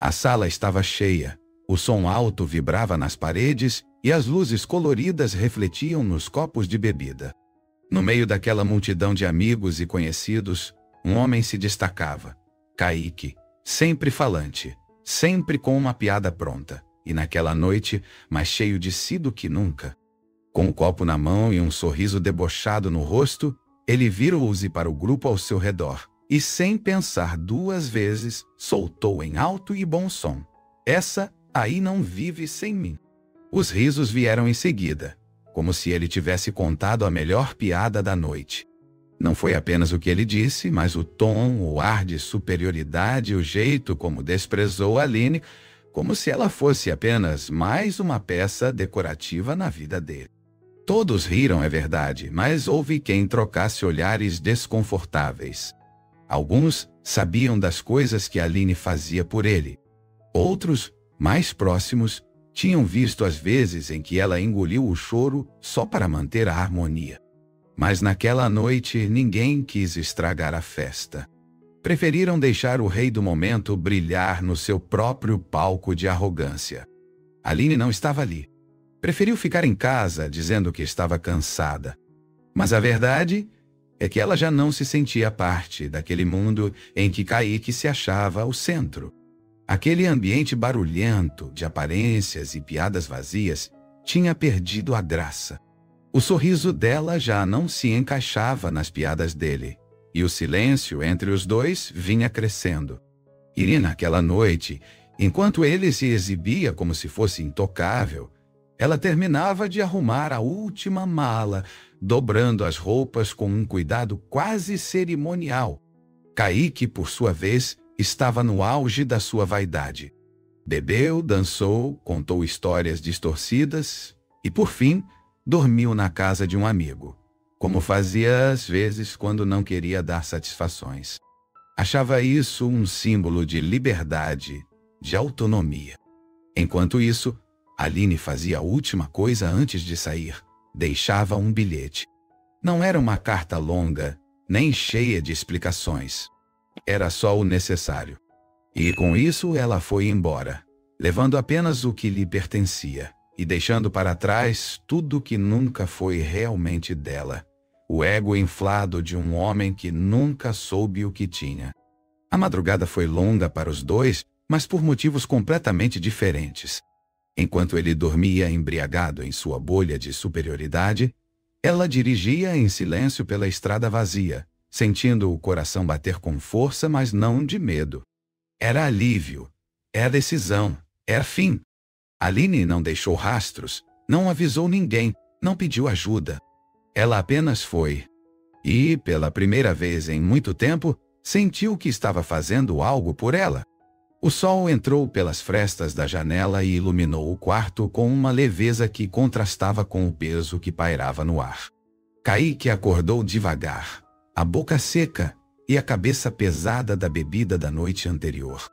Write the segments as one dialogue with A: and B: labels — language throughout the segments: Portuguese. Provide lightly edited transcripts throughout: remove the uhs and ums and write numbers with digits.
A: A sala estava cheia, o som alto vibrava nas paredes e as luzes coloridas refletiam nos copos de bebida. No meio daquela multidão de amigos e conhecidos, um homem se destacava. Kaique, sempre falante, sempre com uma piada pronta, e naquela noite, mais cheio de si do que nunca. Com um copo na mão e um sorriso debochado no rosto, ele virou-se para o grupo ao seu redor, e sem pensar duas vezes, soltou em alto e bom som: "Essa aí não vive sem mim." Os risos vieram em seguida, como se ele tivesse contado a melhor piada da noite. Não foi apenas o que ele disse, mas o tom, o ar de superioridade, o jeito como desprezou Aline, como se ela fosse apenas mais uma peça decorativa na vida dele. Todos riram, é verdade, mas houve quem trocasse olhares desconfortáveis. Alguns sabiam das coisas que Aline fazia por ele. Outros, mais próximos, tinham visto as vezes em que ela engoliu o choro só para manter a harmonia. Mas naquela noite ninguém quis estragar a festa. Preferiram deixar o rei do momento brilhar no seu próprio palco de arrogância. Aline não estava ali. Preferiu ficar em casa dizendo que estava cansada. Mas a verdade é que ela já não se sentia parte daquele mundo em que Kaique se achava o centro. Aquele ambiente barulhento de aparências e piadas vazias tinha perdido a graça. O sorriso dela já não se encaixava nas piadas dele, e o silêncio entre os dois vinha crescendo. E naquela noite, enquanto ele se exibia como se fosse intocável, ela terminava de arrumar a última mala, dobrando as roupas com um cuidado quase cerimonial. Kaique, por sua vez, estava no auge da sua vaidade. Bebeu, dançou, contou histórias distorcidas e, por fim, dormiu na casa de um amigo, como fazia às vezes quando não queria dar satisfações. Achava isso um símbolo de liberdade, de autonomia. Enquanto isso, Aline fazia a última coisa antes de sair: deixava um bilhete. Não era uma carta longa, nem cheia de explicações. Era só o necessário. E com isso ela foi embora, levando apenas o que lhe pertencia e deixando para trás tudo que nunca foi realmente dela. O ego inflado de um homem que nunca soube o que tinha. A madrugada foi longa para os dois, mas por motivos completamente diferentes. Enquanto ele dormia embriagado em sua bolha de superioridade, ela dirigia em silêncio pela estrada vazia, sentindo o coração bater com força, mas não de medo. Era alívio, era decisão, era fim. Aline não deixou rastros, não avisou ninguém, não pediu ajuda. Ela apenas foi. E, pela primeira vez em muito tempo, sentiu que estava fazendo algo por ela. O sol entrou pelas frestas da janela e iluminou o quarto com uma leveza que contrastava com o peso que pairava no ar. Kaique acordou devagar, a boca seca e a cabeça pesada da bebida da noite anterior.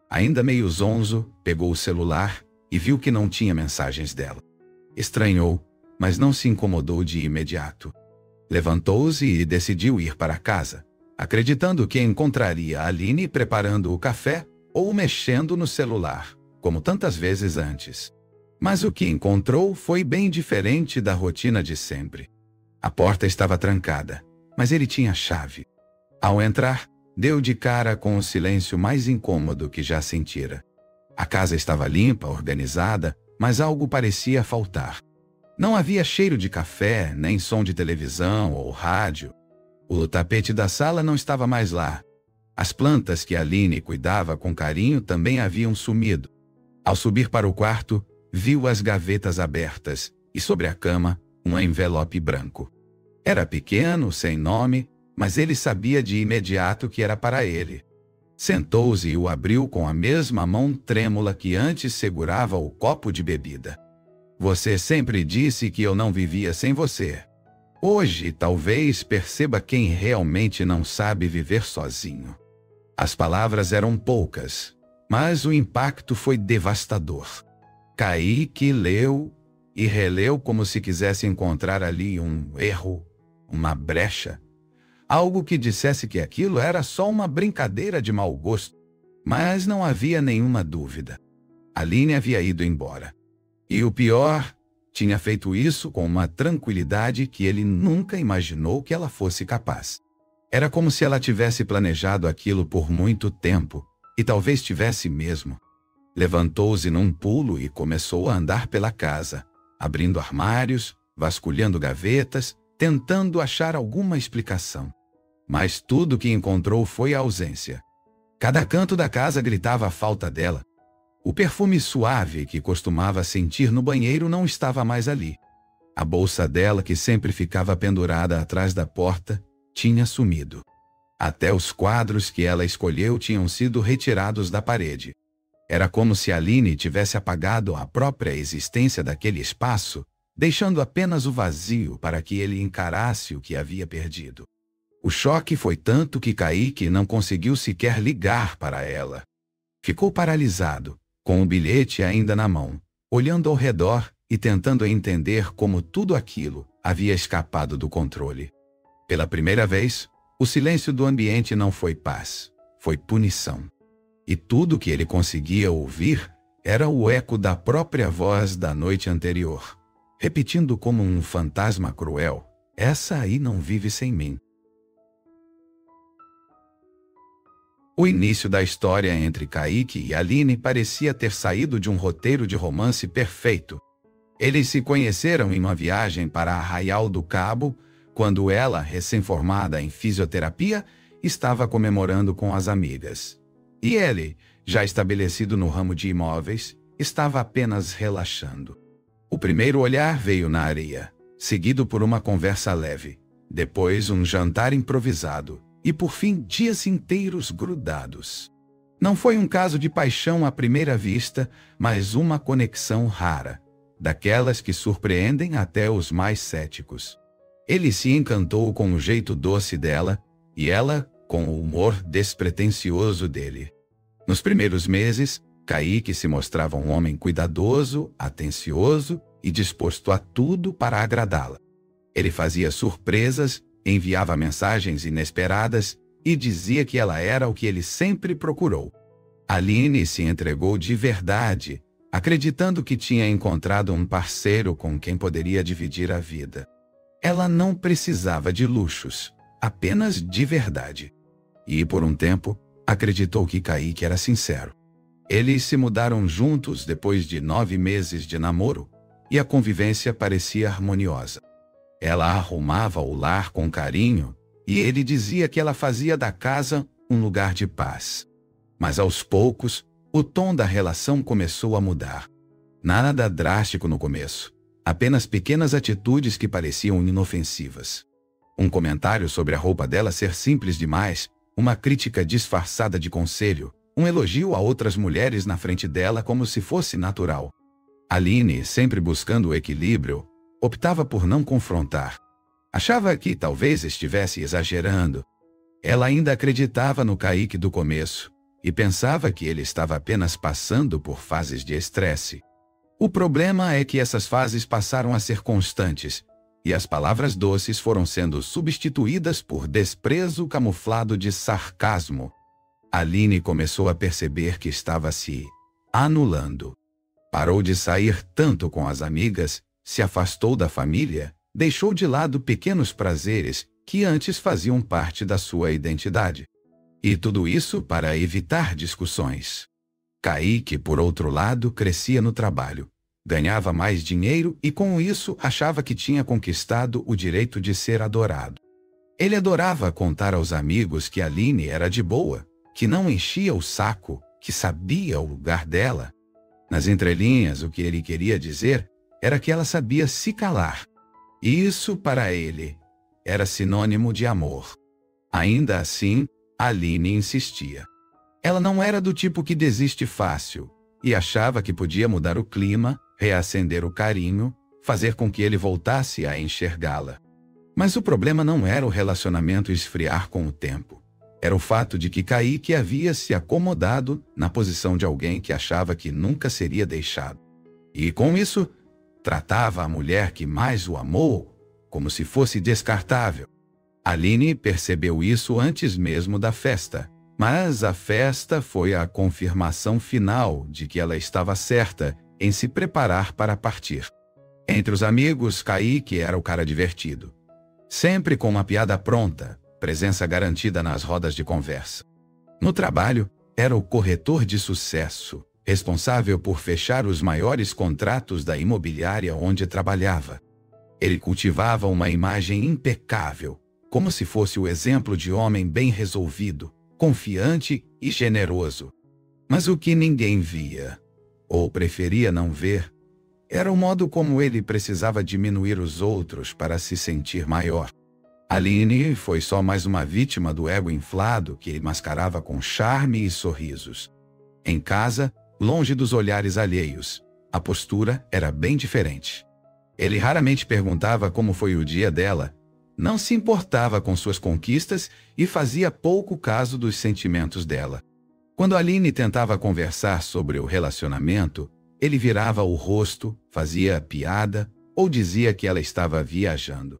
A: Ainda meio zonzo, pegou o celular e viu que não tinha mensagens dela. Estranhou, mas não se incomodou de imediato. Levantou-se e decidiu ir para casa, acreditando que encontraria Aline preparando o café ou mexendo no celular, como tantas vezes antes. Mas o que encontrou foi bem diferente da rotina de sempre. A porta estava trancada, mas ele tinha a chave. Ao entrar, deu de cara com o silêncio mais incômodo que já sentira. A casa estava limpa, organizada, mas algo parecia faltar. Não havia cheiro de café, nem som de televisão ou rádio. O tapete da sala não estava mais lá. As plantas que Aline cuidava com carinho também haviam sumido. Ao subir para o quarto, viu as gavetas abertas e sobre a cama, um envelope branco. Era pequeno, sem nome, mas ele sabia de imediato que era para ele. Sentou-se e o abriu com a mesma mão trêmula que antes segurava o copo de bebida. Você sempre disse que eu não vivia sem você. Hoje, talvez perceba quem realmente não sabe viver sozinho. As palavras eram poucas, mas o impacto foi devastador. Kaique leu e releu como se quisesse encontrar ali um erro, uma brecha. Algo que dissesse que aquilo era só uma brincadeira de mau gosto. Mas não havia nenhuma dúvida. Aline havia ido embora. E o pior, tinha feito isso com uma tranquilidade que ele nunca imaginou que ela fosse capaz. Era como se ela tivesse planejado aquilo por muito tempo, e talvez tivesse mesmo. Levantou-se num pulo e começou a andar pela casa, abrindo armários, vasculhando gavetas, tentando achar alguma explicação. Mas tudo que encontrou foi a ausência. Cada canto da casa gritava a falta dela. O perfume suave que costumava sentir no banheiro não estava mais ali. A bolsa dela, que sempre ficava pendurada atrás da porta, tinha sumido. Até os quadros que ela escolheu tinham sido retirados da parede. Era como se Aline tivesse apagado a própria existência daquele espaço, deixando apenas o vazio para que ele encarasse o que havia perdido. O choque foi tanto que Kaique não conseguiu sequer ligar para ela. Ficou paralisado, com o bilhete ainda na mão, olhando ao redor e tentando entender como tudo aquilo havia escapado do controle. Pela primeira vez, o silêncio do ambiente não foi paz, foi punição. E tudo que ele conseguia ouvir era o eco da própria voz da noite anterior, repetindo como um fantasma cruel: "Essa aí não vive sem mim." O início da história entre Kaique e Aline parecia ter saído de um roteiro de romance perfeito. Eles se conheceram em uma viagem para Arraial do Cabo, quando ela, recém-formada em fisioterapia, estava comemorando com as amigas. E ele, já estabelecido no ramo de imóveis, estava apenas relaxando. O primeiro olhar veio na areia, seguido por uma conversa leve, depois um jantar improvisado, e por fim dias inteiros grudados. Não foi um caso de paixão à primeira vista, mas uma conexão rara, daquelas que surpreendem até os mais céticos. Ele se encantou com o jeito doce dela, e ela com o humor despretensioso dele. Nos primeiros meses, Kaique se mostrava um homem cuidadoso, atencioso e disposto a tudo para agradá-la. Ele fazia surpresas, enviava mensagens inesperadas e dizia que ela era o que ele sempre procurou. Aline se entregou de verdade, acreditando que tinha encontrado um parceiro com quem poderia dividir a vida. Ela não precisava de luxos, apenas de verdade. E, por um tempo, acreditou que Kaique era sincero. Eles se mudaram juntos depois de 9 meses de namoro, e a convivência parecia harmoniosa. Ela arrumava o lar com carinho, e ele dizia que ela fazia da casa um lugar de paz. Mas aos poucos, o tom da relação começou a mudar. Nada drástico no começo, apenas pequenas atitudes que pareciam inofensivas. Um comentário sobre a roupa dela ser simples demais, uma crítica disfarçada de conselho, um elogio a outras mulheres na frente dela como se fosse natural. Aline, sempre buscando o equilíbrio, optava por não confrontar. Achava que talvez estivesse exagerando. Ela ainda acreditava no Kaique do começo e pensava que ele estava apenas passando por fases de estresse. O problema é que essas fases passaram a ser constantes e as palavras doces foram sendo substituídas por desprezo camuflado de sarcasmo. Aline começou a perceber que estava se anulando. Parou de sair tanto com as amigas, se afastou da família, deixou de lado pequenos prazeres que antes faziam parte da sua identidade. E tudo isso para evitar discussões. Kaique, por outro lado, crescia no trabalho. Ganhava mais dinheiro e, com isso, achava que tinha conquistado o direito de ser adorado. Ele adorava contar aos amigos que Aline era de boa, que não enchia o saco, que sabia o lugar dela. Nas entrelinhas, o que ele queria dizer era que ela sabia se calar. E isso, para ele, era sinônimo de amor. Ainda assim, Aline insistia. Ela não era do tipo que desiste fácil, e achava que podia mudar o clima, reacender o carinho, fazer com que ele voltasse a enxergá-la. Mas o problema não era o relacionamento esfriar com o tempo. Era o fato de que Kaique havia se acomodado na posição de alguém que achava que nunca seria deixado. E com isso, tratava a mulher que mais o amou como se fosse descartável. Aline percebeu isso antes mesmo da festa, Mas a festa foi a confirmação final de que ela estava certa em se preparar para partir. Entre os amigos, Kaique era o cara divertido. Sempre com uma piada pronta, presença garantida nas rodas de conversa. No trabalho, era o corretor de sucesso, responsável por fechar os maiores contratos da imobiliária onde trabalhava. Ele cultivava uma imagem impecável, como se fosse o exemplo de homem bem resolvido, confiante e generoso. Mas o que ninguém via, ou preferia não ver, era o modo como ele precisava diminuir os outros para se sentir maior. Aline foi só mais uma vítima do ego inflado que ele mascarava com charme e sorrisos. Em casa, longe dos olhares alheios, a postura era bem diferente. Ele raramente perguntava como foi o dia dela, não se importava com suas conquistas e fazia pouco caso dos sentimentos dela. Quando Aline tentava conversar sobre o relacionamento, ele virava o rosto, fazia piada ou dizia que ela estava viajando.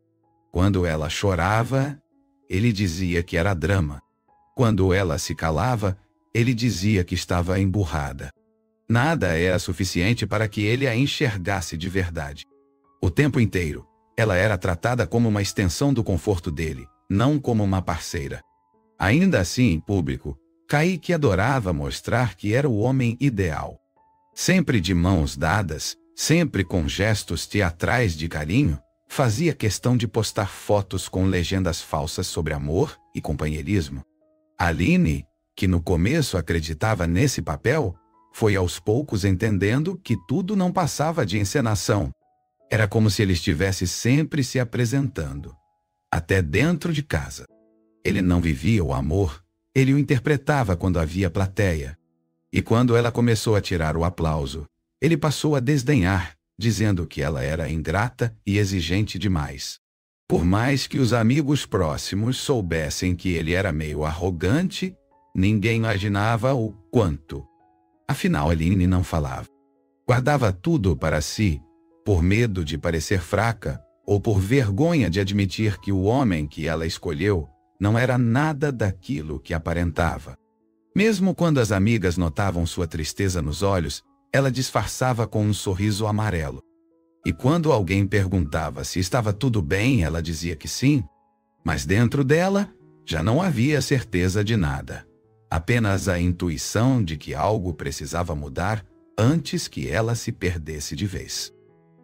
A: Quando ela chorava, ele dizia que era drama. Quando ela se calava, ele dizia que estava emburrada. Nada era suficiente para que ele a enxergasse de verdade. O tempo inteiro, ela era tratada como uma extensão do conforto dele, não como uma parceira. Ainda assim, em público, Kaique adorava mostrar que era o homem ideal. Sempre de mãos dadas, sempre com gestos teatrais de carinho, fazia questão de postar fotos com legendas falsas sobre amor e companheirismo. Aline, que no começo acreditava nesse papel, foi aos poucos entendendo que tudo não passava de encenação. Era como se ele estivesse sempre se apresentando, até dentro de casa. Ele não vivia o amor, ele o interpretava quando havia plateia. E quando ela começou a tirar o aplauso, ele passou a desdenhar, dizendo que ela era ingrata e exigente demais. Por mais que os amigos próximos soubessem que ele era meio arrogante, ninguém imaginava o quanto. Afinal, Aline não falava. Guardava tudo para si, por medo de parecer fraca ou por vergonha de admitir que o homem que ela escolheu não era nada daquilo que aparentava. Mesmo quando as amigas notavam sua tristeza nos olhos, ela disfarçava com um sorriso amarelo. E quando alguém perguntava se estava tudo bem, ela dizia que sim, mas dentro dela já não havia certeza de nada. Apenas a intuição de que algo precisava mudar antes que ela se perdesse de vez.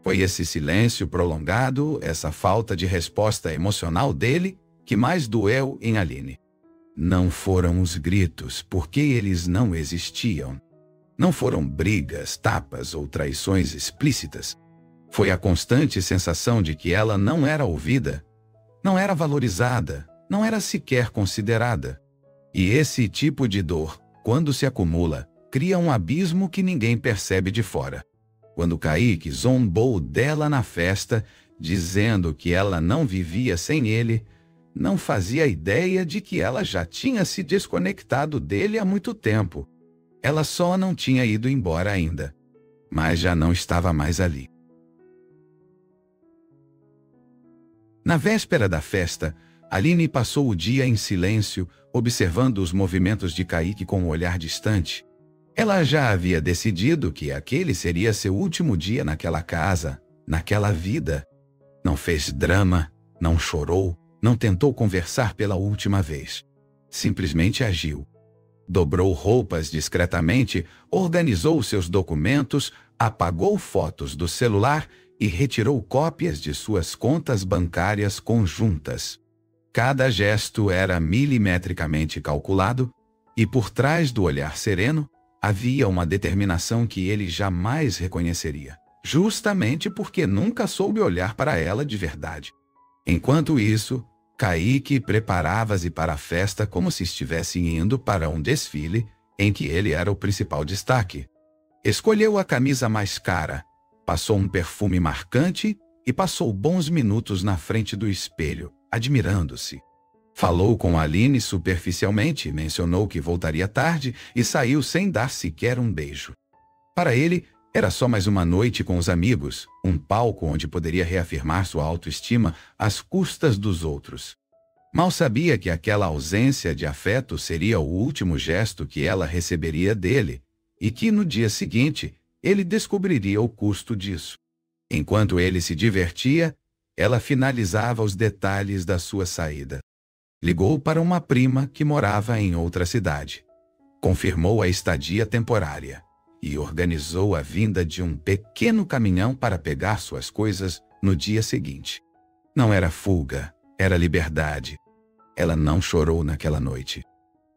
A: Foi esse silêncio prolongado, essa falta de resposta emocional dele, que mais doeu em Aline. Não foram os gritos, porque eles não existiam. Não foram brigas, tapas ou traições explícitas. Foi a constante sensação de que ela não era ouvida, não era valorizada, não era sequer considerada. E esse tipo de dor, quando se acumula, cria um abismo que ninguém percebe de fora. Quando Kaique zombou dela na festa, dizendo que ela não vivia sem ele, não fazia ideia de que ela já tinha se desconectado dele há muito tempo. Ela só não tinha ido embora ainda, mas já não estava mais ali. Na véspera da festa, Aline passou o dia em silêncio, observando os movimentos de Kaique com um olhar distante. Ela já havia decidido que aquele seria seu último dia naquela casa, naquela vida. Não fez drama, não chorou, não tentou conversar pela última vez. Simplesmente agiu. Dobrou roupas discretamente, organizou seus documentos, apagou fotos do celular e retirou cópias de suas contas bancárias conjuntas. Cada gesto era milimetricamente calculado, e por trás do olhar sereno, havia uma determinação que ele jamais reconheceria, justamente porque nunca soube olhar para ela de verdade. Enquanto isso, Kaique preparava-se para a festa como se estivesse indo para um desfile em que ele era o principal destaque. Escolheu a camisa mais cara, passou um perfume marcante e passou bons minutos na frente do espelho, admirando-se. Falou com Aline superficialmente, mencionou que voltaria tarde e saiu sem dar sequer um beijo. Para ele, era só mais uma noite com os amigos, um palco onde poderia reafirmar sua autoestima às custas dos outros. Mal sabia que aquela ausência de afeto seria o último gesto que ela receberia dele, e que no dia seguinte ele descobriria o custo disso. Enquanto ele se divertia, ela finalizava os detalhes da sua saída. Ligou para uma prima que morava em outra cidade. Confirmou a estadia temporária e organizou a vinda de um pequeno caminhão para pegar suas coisas no dia seguinte. Não era fuga, era liberdade. Ela não chorou naquela noite.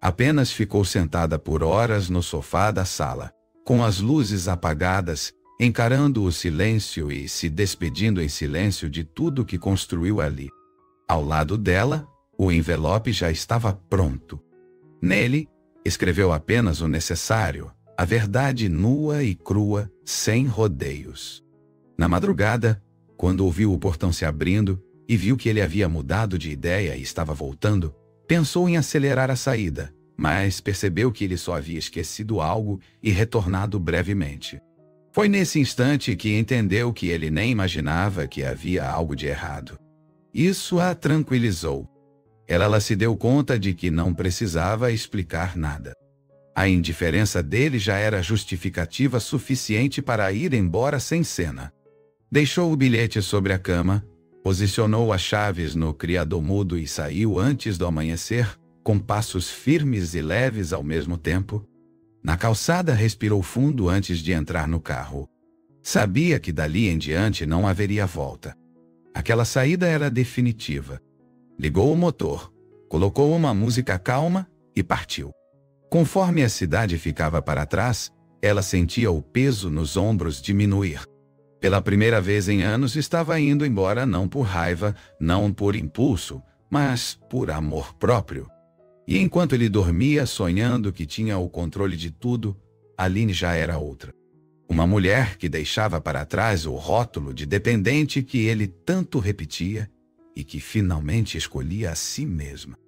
A: Apenas ficou sentada por horas no sofá da sala, com as luzes apagadas, encarando o silêncio e se despedindo em silêncio de tudo que construiu ali. Ao lado dela, o envelope já estava pronto. Nele, escreveu apenas o necessário, a verdade nua e crua, sem rodeios. Na madrugada, quando ouviu o portão se abrindo e viu que ele havia mudado de ideia e estava voltando, pensou em acelerar a saída, mas percebeu que ele só havia esquecido algo e retornado brevemente. Foi nesse instante que entendeu que ele nem imaginava que havia algo de errado. Isso a tranquilizou. Ela se deu conta de que não precisava explicar nada. A indiferença dele já era justificativa suficiente para ir embora sem cena. Deixou o bilhete sobre a cama, posicionou as chaves no criado mudo e saiu antes do amanhecer, com passos firmes e leves ao mesmo tempo. Na calçada respirou fundo antes de entrar no carro. Sabia que dali em diante não haveria volta. Aquela saída era definitiva. Ligou o motor, colocou uma música calma e partiu. Conforme a cidade ficava para trás, ela sentia o peso nos ombros diminuir. Pela primeira vez em anos estava indo embora não por raiva, não por impulso, mas por amor próprio. E enquanto ele dormia sonhando que tinha o controle de tudo, Aline já era outra. Uma mulher que deixava para trás o rótulo de dependente que ele tanto repetia e que finalmente escolhia a si mesma.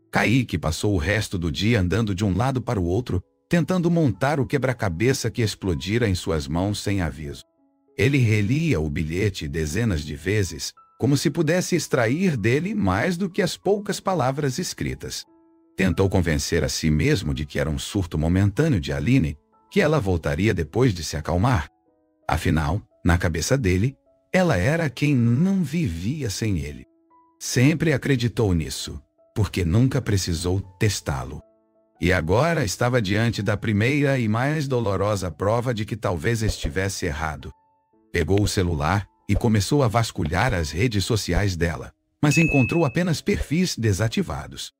A: Kaique passou o resto do dia andando de um lado para o outro, tentando montar o quebra-cabeça que explodira em suas mãos sem aviso. Ele relia o bilhete dezenas de vezes, como se pudesse extrair dele mais do que as poucas palavras escritas. Tentou convencer a si mesmo de que era um surto momentâneo de Aline, que ela voltaria depois de se acalmar. Afinal, na cabeça dele, ela era quem não vivia sem ele. Sempre acreditou nisso, porque nunca precisou testá-lo. E agora estava diante da primeira e mais dolorosa prova de que talvez estivesse errado. Pegou o celular e começou a vasculhar as redes sociais dela, mas encontrou apenas perfis desativados.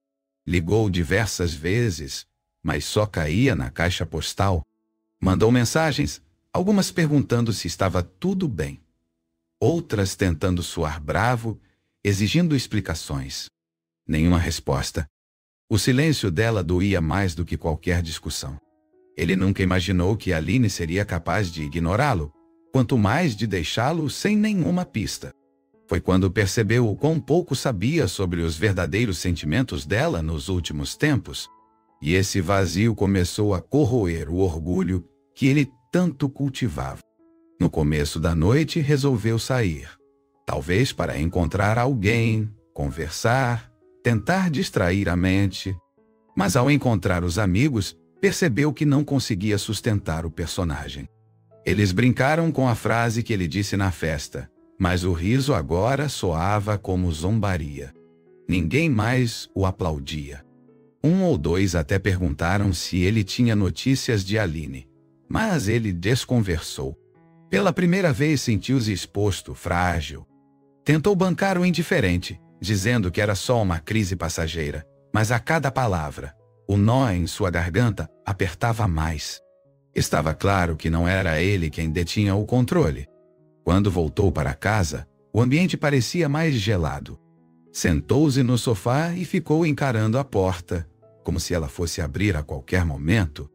A: Ligou diversas vezes, mas só caía na caixa postal. Mandou mensagens, algumas perguntando se estava tudo bem. Outras tentando soar bravo, exigindo explicações. Nenhuma resposta. O silêncio dela doía mais do que qualquer discussão. Ele nunca imaginou que Aline seria capaz de ignorá-lo, quanto mais de deixá-lo sem nenhuma pista. Foi quando percebeu o quão pouco sabia sobre os verdadeiros sentimentos dela nos últimos tempos, e esse vazio começou a corroer o orgulho que ele tanto cultivava. No começo da noite resolveu sair, talvez para encontrar alguém, conversar, tentar distrair a mente. Mas ao encontrar os amigos, percebeu que não conseguia sustentar o personagem. Eles brincaram com a frase que ele disse na festa, mas o riso agora soava como zombaria. Ninguém mais o aplaudia. Um ou dois até perguntaram se ele tinha notícias de Aline, mas ele desconversou. Pela primeira vez sentiu-se exposto, frágil. Tentou bancar o indiferente, dizendo que era só uma crise passageira, mas a cada palavra, o nó em sua garganta apertava mais. Estava claro que não era ele quem detinha o controle. Quando voltou para casa, o ambiente parecia mais gelado. Sentou-se no sofá e ficou encarando a porta, como se ela fosse abrir a qualquer momento.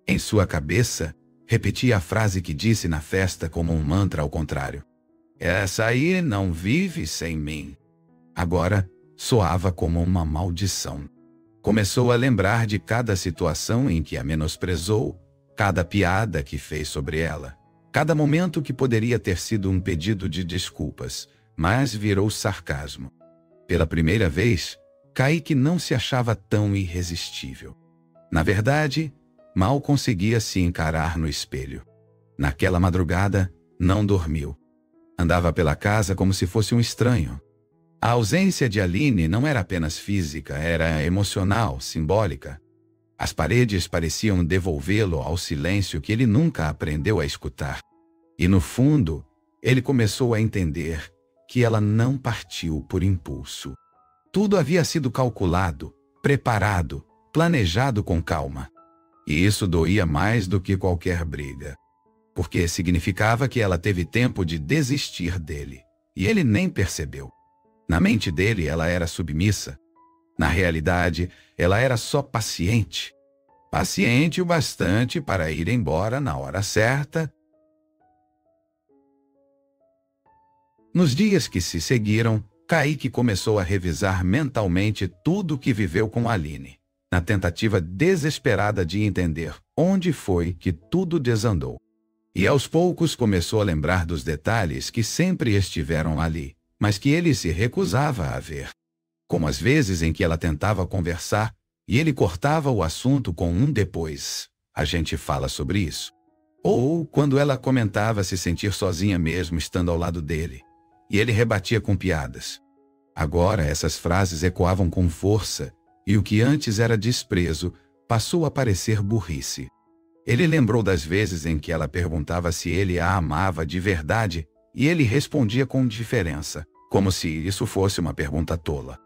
A: Em sua cabeça, repetia a frase que disse na festa como um mantra ao contrário. Essa aí não vive sem mim. Agora, soava como uma maldição. Começou a lembrar de cada situação em que a menosprezou, cada piada que fez sobre ela. Cada momento que poderia ter sido um pedido de desculpas, mas virou sarcasmo. Pela primeira vez, Kaique não se achava tão irresistível. Na verdade, mal conseguia se encarar no espelho. Naquela madrugada, não dormiu. Andava pela casa como se fosse um estranho. A ausência de Aline não era apenas física, era emocional, simbólica. As paredes pareciam devolvê-lo ao silêncio que ele nunca aprendeu a escutar. E no fundo, ele começou a entender que ela não partiu por impulso. Tudo havia sido calculado, preparado, planejado com calma. E isso doía mais do que qualquer briga. Porque significava que ela teve tempo de desistir dele. E ele nem percebeu. Na mente dele, ela era submissa. Na realidade, ela era só paciente. Paciente o bastante para ir embora na hora certa. Nos dias que se seguiram, Kaique começou a revisar mentalmente tudo o que viveu com Aline, na tentativa desesperada de entender onde foi que tudo desandou. E aos poucos começou a lembrar dos detalhes que sempre estiveram ali, mas que ele se recusava a ver. Como as vezes em que ela tentava conversar e ele cortava o assunto com um depois. A gente fala sobre isso. Ou quando ela comentava se sentir sozinha mesmo estando ao lado dele, e ele rebatia com piadas. Agora essas frases ecoavam com força, e o que antes era desprezo passou a parecer burrice. Ele lembrou das vezes em que ela perguntava se ele a amava de verdade, e ele respondia com indiferença, como se isso fosse uma pergunta tola.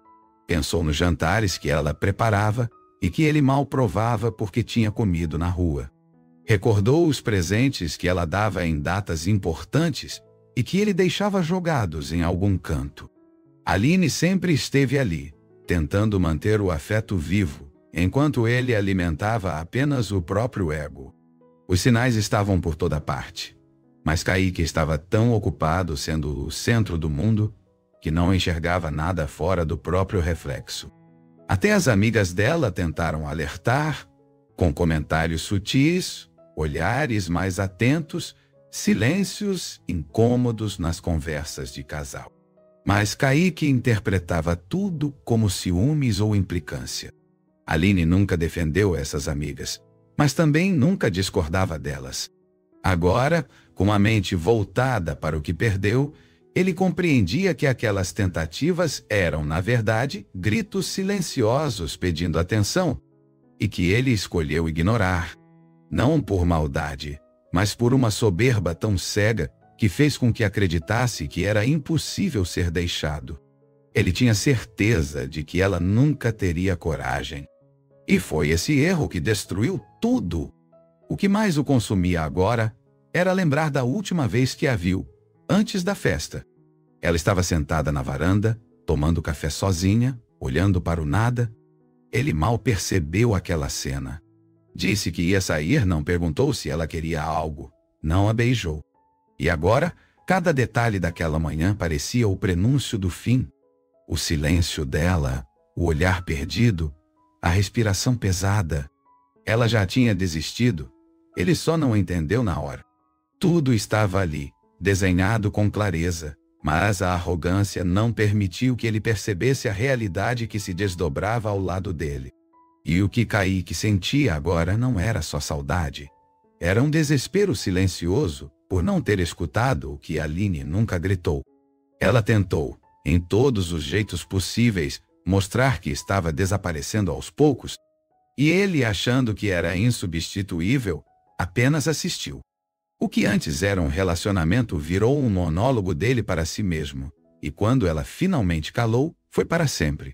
A: Pensou nos jantares que ela preparava e que ele mal provava porque tinha comido na rua. Recordou os presentes que ela dava em datas importantes e que ele deixava jogados em algum canto. Aline sempre esteve ali, tentando manter o afeto vivo, enquanto ele alimentava apenas o próprio ego. Os sinais estavam por toda parte, mas Kaique estava tão ocupado sendo o centro do mundo que não enxergava nada fora do próprio reflexo. Até as amigas dela tentaram alertar, com comentários sutis, olhares mais atentos, silêncios incômodos nas conversas de casal. Mas Kaique interpretava tudo como ciúmes ou implicância. Aline nunca defendeu essas amigas, mas também nunca discordava delas. Agora, com a mente voltada para o que perdeu, ele compreendia que aquelas tentativas eram, na verdade, gritos silenciosos pedindo atenção, e que ele escolheu ignorar, não por maldade, mas por uma soberba tão cega que fez com que acreditasse que era impossível ser deixado. Ele tinha certeza de que ela nunca teria coragem. E foi esse erro que destruiu tudo. O que mais o consumia agora era lembrar da última vez que a viu, antes da festa. Ela estava sentada na varanda, tomando café sozinha, olhando para o nada. Ele mal percebeu aquela cena. Disse que ia sair, não perguntou se ela queria algo. Não a beijou. E agora, cada detalhe daquela manhã parecia o prenúncio do fim. O silêncio dela, o olhar perdido, a respiração pesada. Ela já tinha desistido. Ele só não entendeu na hora. Tudo estava ali, desenhado com clareza, mas a arrogância não permitiu que ele percebesse a realidade que se desdobrava ao lado dele. E o que Kaique sentia agora não era só saudade. Era um desespero silencioso por não ter escutado o que Aline nunca gritou. Ela tentou, em todos os jeitos possíveis, mostrar que estava desaparecendo aos poucos, e ele, achando que era insubstituível, apenas assistiu. O que antes era um relacionamento virou um monólogo dele para si mesmo, e quando ela finalmente calou, foi para sempre.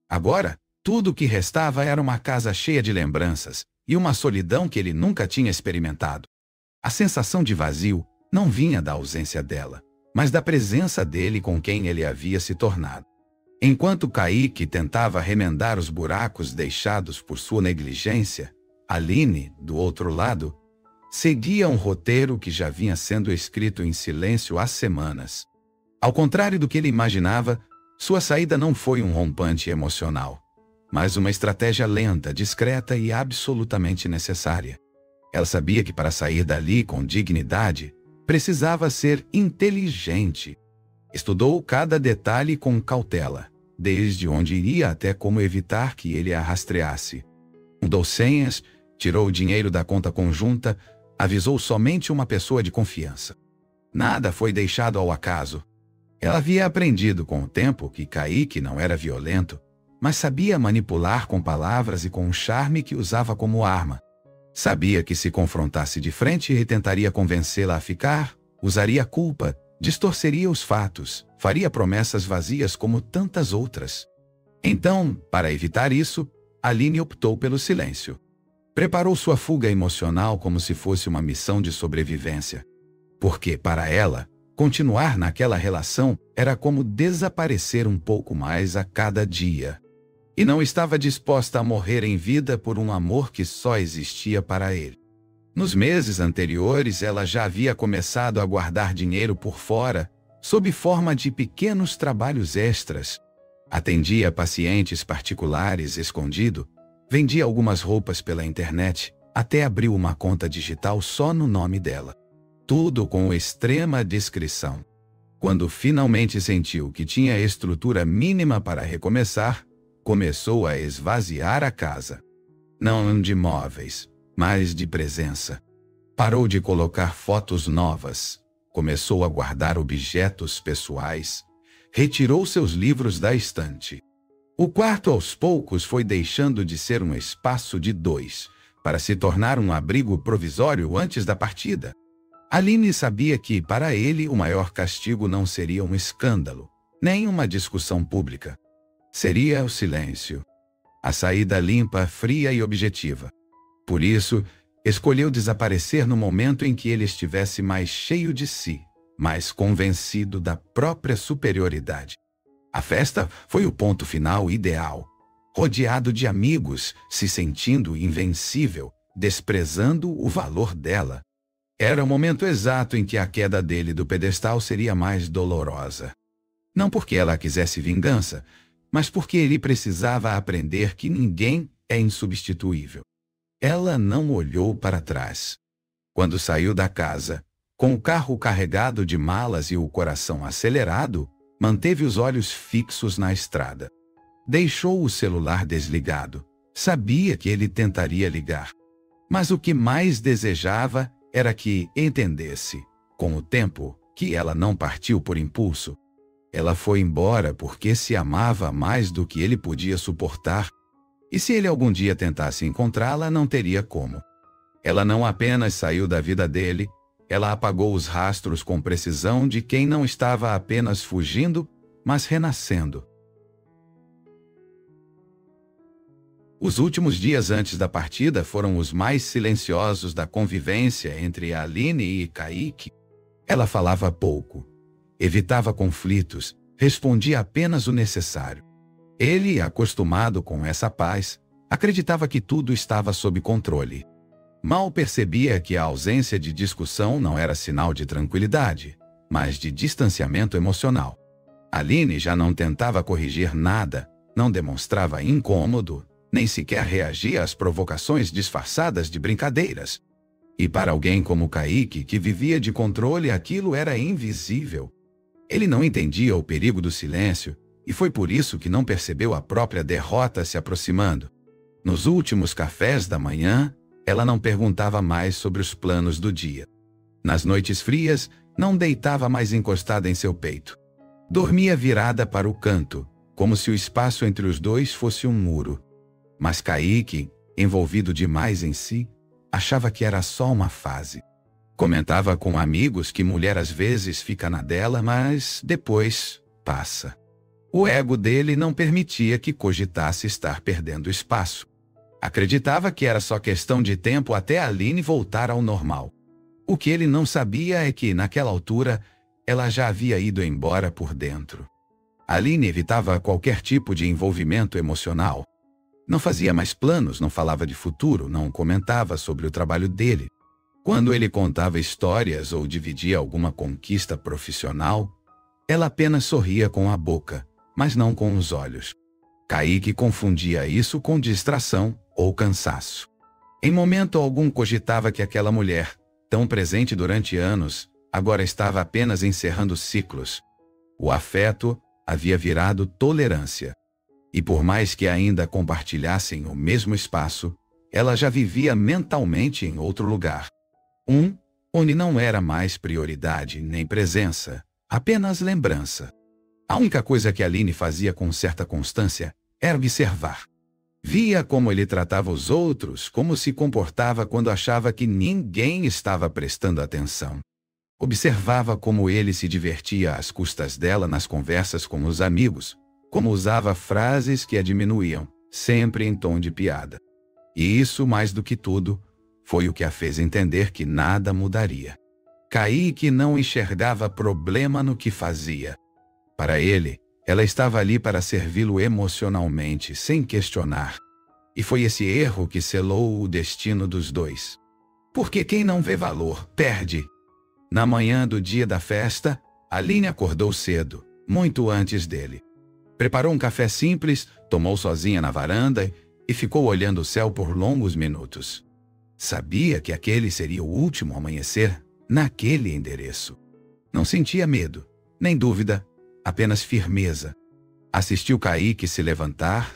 A: Agora, tudo o que restava era uma casa cheia de lembranças, e uma solidão que ele nunca tinha experimentado. A sensação de vazio não vinha da ausência dela, mas da presença dele com quem ele havia se tornado. Enquanto Kaique tentava remendar os buracos deixados por sua negligência, Aline, do outro lado, seguia um roteiro que já vinha sendo escrito em silêncio há semanas. Ao contrário do que ele imaginava, sua saída não foi um rompante emocional, mas uma estratégia lenta, discreta e absolutamente necessária. Ela sabia que para sair dali com dignidade, precisava ser inteligente. Estudou cada detalhe com cautela, desde onde iria até como evitar que ele a rastreasse. Mudou senhas, tirou o dinheiro da conta conjunta, avisou somente uma pessoa de confiança. Nada foi deixado ao acaso. Ela havia aprendido com o tempo que Kaique não era violento, mas sabia manipular com palavras e com um charme que usava como arma. Sabia que se confrontasse de frente e tentaria convencê-la a ficar, usaria a culpa, distorceria os fatos, faria promessas vazias como tantas outras. Então, para evitar isso, Aline optou pelo silêncio. Preparou sua fuga emocional como se fosse uma missão de sobrevivência. Porque, para ela, continuar naquela relação era como desaparecer um pouco mais a cada dia. E não estava disposta a morrer em vida por um amor que só existia para ele. Nos meses anteriores, ela já havia começado a guardar dinheiro por fora, sob forma de pequenos trabalhos extras. Atendia pacientes particulares escondido, vendia algumas roupas pela internet, até abriu uma conta digital só no nome dela. Tudo com extrema discrição. Quando finalmente sentiu que tinha a estrutura mínima para recomeçar, começou a esvaziar a casa. Não de móveis, mas de presença. Parou de colocar fotos novas, começou a guardar objetos pessoais, retirou seus livros da estante. O quarto aos poucos foi deixando de ser um espaço de dois, para se tornar um abrigo provisório antes da partida. Aline sabia que, para ele, o maior castigo não seria um escândalo, nem uma discussão pública. Seria o silêncio. A saída limpa, fria e objetiva. Por isso, escolheu desaparecer no momento em que ele estivesse mais cheio de si, mais convencido da própria superioridade. A festa foi o ponto final ideal. Rodeado de amigos, se sentindo invencível, desprezando o valor dela. Era o momento exato em que a queda dele do pedestal seria mais dolorosa. Não porque ela quisesse vingança, mas porque ele precisava aprender que ninguém é insubstituível. Ela não olhou para trás. Quando saiu da casa, com o carro carregado de malas e o coração acelerado, manteve os olhos fixos na estrada. Deixou o celular desligado. Sabia que ele tentaria ligar. Mas o que mais desejava era que entendesse, com o tempo, que ela não partiu por impulso. Ela foi embora porque se amava mais do que ele podia suportar. E se ele algum dia tentasse encontrá-la, não teria como. Ela não apenas saiu da vida dele, ela apagou os rastros com precisão de quem não estava apenas fugindo, mas renascendo. Os últimos dias antes da partida foram os mais silenciosos da convivência entre Aline e Kaique. Ela falava pouco, evitava conflitos, respondia apenas o necessário. Ele, acostumado com essa paz, acreditava que tudo estava sob controle. Mal percebia que a ausência de discussão não era sinal de tranquilidade, mas de distanciamento emocional. Aline já não tentava corrigir nada, não demonstrava incômodo, nem sequer reagia às provocações disfarçadas de brincadeiras. E para alguém como Kaique, que vivia de controle, aquilo era invisível. Ele não entendia o perigo do silêncio, e foi por isso que não percebeu a própria derrota se aproximando. Nos últimos cafés da manhã, ela não perguntava mais sobre os planos do dia. Nas noites frias, não deitava mais encostada em seu peito. Dormia virada para o canto, como se o espaço entre os dois fosse um muro. Mas Kaique, envolvido demais em si, achava que era só uma fase. Comentava com amigos que mulher às vezes fica na dela, mas depois passa. O ego dele não permitia que cogitasse estar perdendo espaço. Acreditava que era só questão de tempo até Aline voltar ao normal. O que ele não sabia é que, naquela altura, ela já havia ido embora por dentro. Aline evitava qualquer tipo de envolvimento emocional. Não fazia mais planos, não falava de futuro, não comentava sobre o trabalho dele. Quando ele contava histórias ou dividia alguma conquista profissional, ela apenas sorria com a boca, mas não com os olhos. Kaique confundia isso com distração ou cansaço. Em momento algum cogitava que aquela mulher, tão presente durante anos, agora estava apenas encerrando ciclos. O afeto, havia virado tolerância. E por mais que ainda compartilhassem o mesmo espaço, ela já vivia mentalmente em outro lugar. Onde não era mais prioridade nem presença, apenas lembrança. A única coisa que Aline fazia com certa constância era observar. Via como ele tratava os outros, como se comportava quando achava que ninguém estava prestando atenção. Observava como ele se divertia às custas dela nas conversas com os amigos, como usava frases que a diminuíam, sempre em tom de piada. E isso, mais do que tudo, foi o que a fez entender que nada mudaria. Kaique não enxergava problema no que fazia. Para ele, ela estava ali para servi-lo emocionalmente, sem questionar. E foi esse erro que selou o destino dos dois. Porque quem não vê valor, perde. Na manhã do dia da festa, Aline acordou cedo, muito antes dele. Preparou um café simples, tomou sozinha na varanda e ficou olhando o céu por longos minutos. Sabia que aquele seria o último amanhecer naquele endereço. Não sentia medo, nem dúvida, apenas firmeza. Assistiu Kaique se levantar,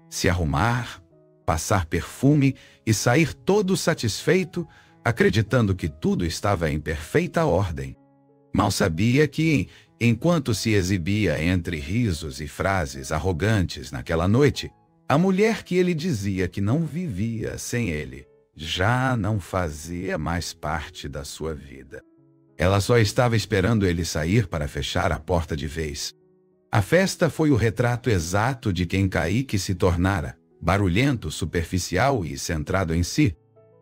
A: se arrumar, passar perfume e sair todo satisfeito, acreditando que tudo estava em perfeita ordem. Mal sabia que, enquanto se exibia entre risos e frases arrogantes naquela noite, a mulher que ele dizia que não vivia sem ele já não fazia mais parte da sua vida. Ela só estava esperando ele sair para fechar a porta de vez. A festa foi o retrato exato de quem Kaique se tornara, barulhento, superficial e centrado em si.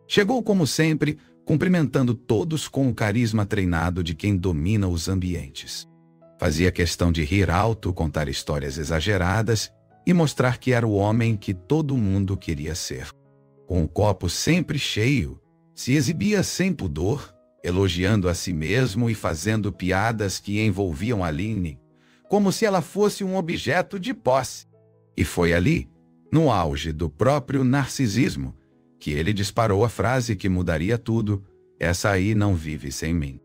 A: Chegou como sempre, cumprimentando todos com o carisma treinado de quem domina os ambientes. Fazia questão de rir alto, contar histórias exageradas e mostrar que era o homem que todo mundo queria ser. Com o copo sempre cheio, se exibia sem pudor, elogiando a si mesmo e fazendo piadas que envolviam Aline, como se ela fosse um objeto de posse. E foi ali, no auge do próprio narcisismo, que ele disparou a frase que mudaria tudo: "Essa aí não vive sem mim".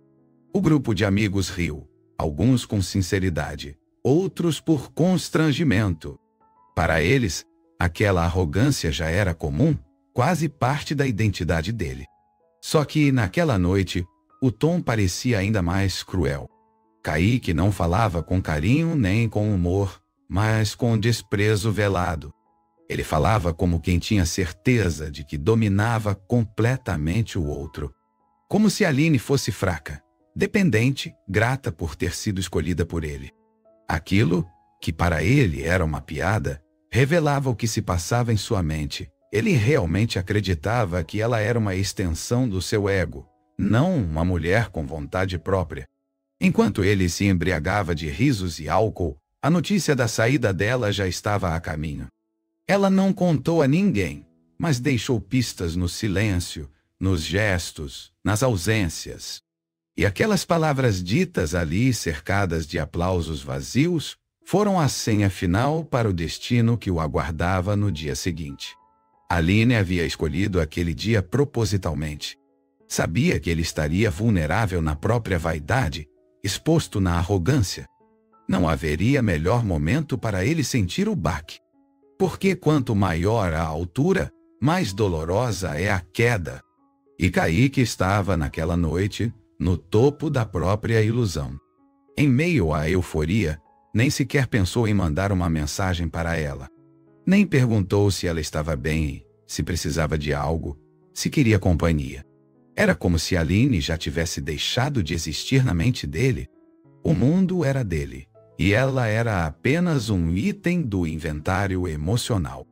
A: O grupo de amigos riu, alguns com sinceridade, outros por constrangimento. Para eles, aquela arrogância já era comum, quase parte da identidade dele. Só que, naquela noite, o tom parecia ainda mais cruel. Kaique não falava com carinho nem com humor, mas com desprezo velado. Ele falava como quem tinha certeza de que dominava completamente o outro. Como se Aline fosse fraca, dependente, grata por ter sido escolhida por ele. Aquilo, que para ele era uma piada, revelava o que se passava em sua mente. Ele realmente acreditava que ela era uma extensão do seu ego, não uma mulher com vontade própria. Enquanto ele se embriagava de risos e álcool, a notícia da saída dela já estava a caminho. Ela não contou a ninguém, mas deixou pistas no silêncio, nos gestos, nas ausências. E aquelas palavras ditas ali, cercadas de aplausos vazios, foram a senha final para o destino que o aguardava no dia seguinte. Aline havia escolhido aquele dia propositalmente. Sabia que ele estaria vulnerável na própria vaidade, exposto na arrogância. Não haveria melhor momento para ele sentir o baque. Porque quanto maior a altura, mais dolorosa é a queda. E Kaique estava naquela noite, no topo da própria ilusão. Em meio à euforia, nem sequer pensou em mandar uma mensagem para ela. Nem perguntou se ela estava bem, se precisava de algo, se queria companhia. Era como se Aline já tivesse deixado de existir na mente dele. O mundo era dele, e ela era apenas um item do inventário emocional.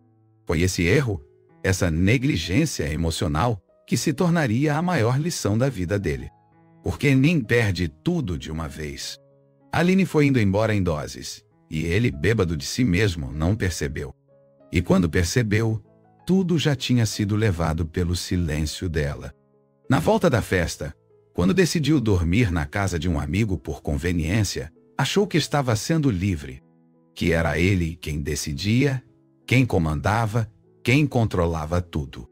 A: Foi esse erro, essa negligência emocional, que se tornaria a maior lição da vida dele. Porque nem perde tudo de uma vez. Aline foi indo embora em doses, e ele, bêbado de si mesmo, não percebeu. E quando percebeu, tudo já tinha sido levado pelo silêncio dela. Na volta da festa, quando decidiu dormir na casa de um amigo por conveniência, achou que estava sendo livre, que era ele quem decidia, quem comandava, quem controlava tudo.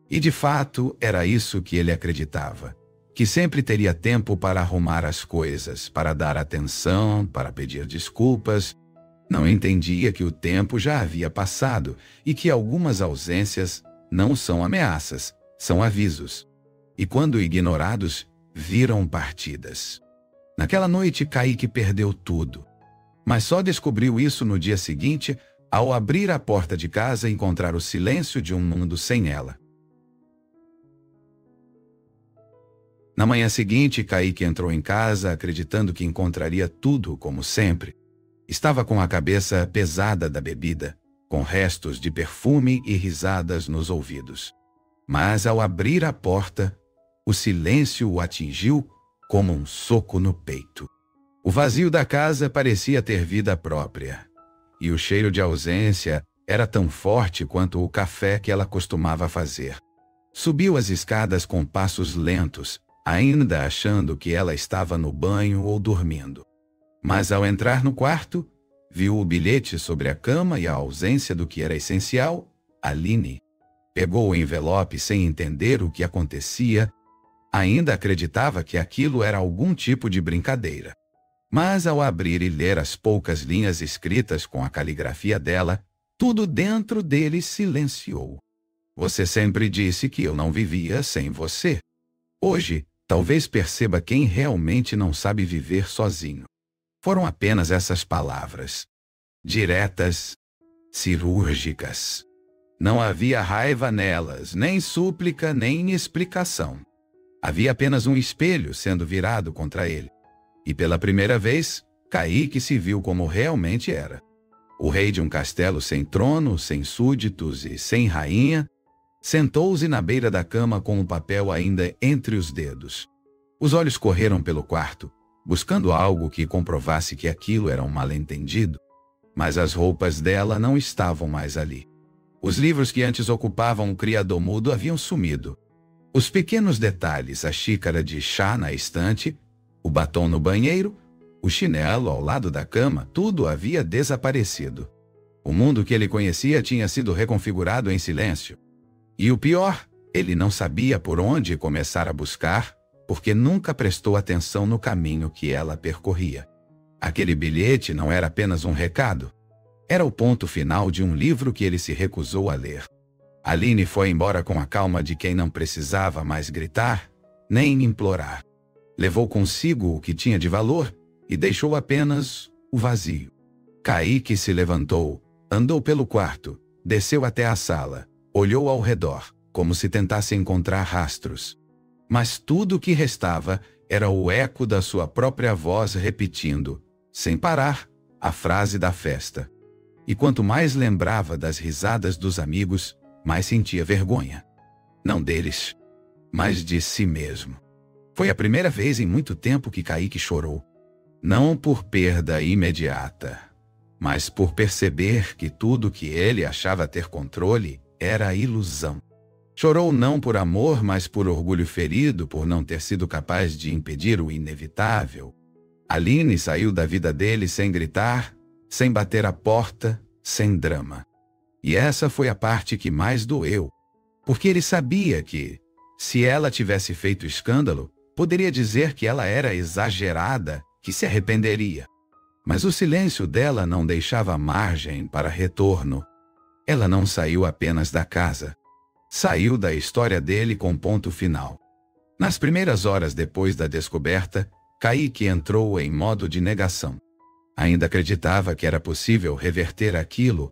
A: E de fato era isso que ele acreditava, que sempre teria tempo para arrumar as coisas, para dar atenção, para pedir desculpas, Não entendia que o tempo já havia passado e que algumas ausências não são ameaças, são avisos. E quando ignorados, viram partidas. Naquela noite, Kaique perdeu tudo. Mas só descobriu isso no dia seguinte, ao abrir a porta de casa e encontrar o silêncio de um mundo sem ela. Na manhã seguinte, Kaique entrou em casa acreditando que encontraria tudo como sempre. Estava com a cabeça pesada da bebida, com restos de perfume e risadas nos ouvidos. Mas ao abrir a porta, o silêncio o atingiu como um soco no peito. O vazio da casa parecia ter vida própria, e o cheiro de ausência era tão forte quanto o café que ela costumava fazer. Subiu as escadas com passos lentos, ainda achando que ela estava no banho ou dormindo. Mas ao entrar no quarto, viu o bilhete sobre a cama e a ausência do que era essencial, Aline. Pegou o envelope sem entender o que acontecia. Ainda acreditava que aquilo era algum tipo de brincadeira. Mas ao abrir e ler as poucas linhas escritas com a caligrafia dela, tudo dentro dele silenciou. Você sempre disse que eu não vivia sem você. Hoje, talvez perceba quem realmente não sabe viver sozinho. Foram apenas essas palavras. Diretas, cirúrgicas. Não havia raiva nelas, nem súplica, nem explicação. Havia apenas um espelho sendo virado contra ele. E pela primeira vez, Kaique se viu como realmente era. O rei de um castelo sem trono, sem súditos e sem rainha, sentou-se na beira da cama com o papel ainda entre os dedos. Os olhos correram pelo quarto, buscando algo que comprovasse que aquilo era um mal-entendido. Mas as roupas dela não estavam mais ali. Os livros que antes ocupavam o criado mudo haviam sumido. Os pequenos detalhes, a xícara de chá na estante, o batom no banheiro, o chinelo ao lado da cama, tudo havia desaparecido. O mundo que ele conhecia tinha sido reconfigurado em silêncio. E o pior, ele não sabia por onde começar a buscar, porque nunca prestou atenção no caminho que ela percorria. Aquele bilhete não era apenas um recado. Era o ponto final de um livro que ele se recusou a ler. Aline foi embora com a calma de quem não precisava mais gritar, nem implorar. Levou consigo o que tinha de valor e deixou apenas o vazio. Kaique se levantou, andou pelo quarto, desceu até a sala, olhou ao redor, como se tentasse encontrar rastros. Mas tudo o que restava era o eco da sua própria voz repetindo, sem parar, a frase da festa. E quanto mais lembrava das risadas dos amigos, mais sentia vergonha. Não deles, mas de si mesmo. Foi a primeira vez em muito tempo que Kaique chorou. Não por perda imediata, mas por perceber que tudo que ele achava ter controle era ilusão. Chorou não por amor, mas por orgulho ferido por não ter sido capaz de impedir o inevitável. Aline saiu da vida dele sem gritar, sem bater a porta, sem drama. E essa foi a parte que mais doeu, porque ele sabia que, se ela tivesse feito escândalo, poderia dizer que ela era exagerada, que se arrependeria. Mas o silêncio dela não deixava margem para retorno. Ela não saiu apenas da casa. Saiu da história dele com ponto final. Nas primeiras horas depois da descoberta, Kaique entrou em modo de negação. Ainda acreditava que era possível reverter aquilo.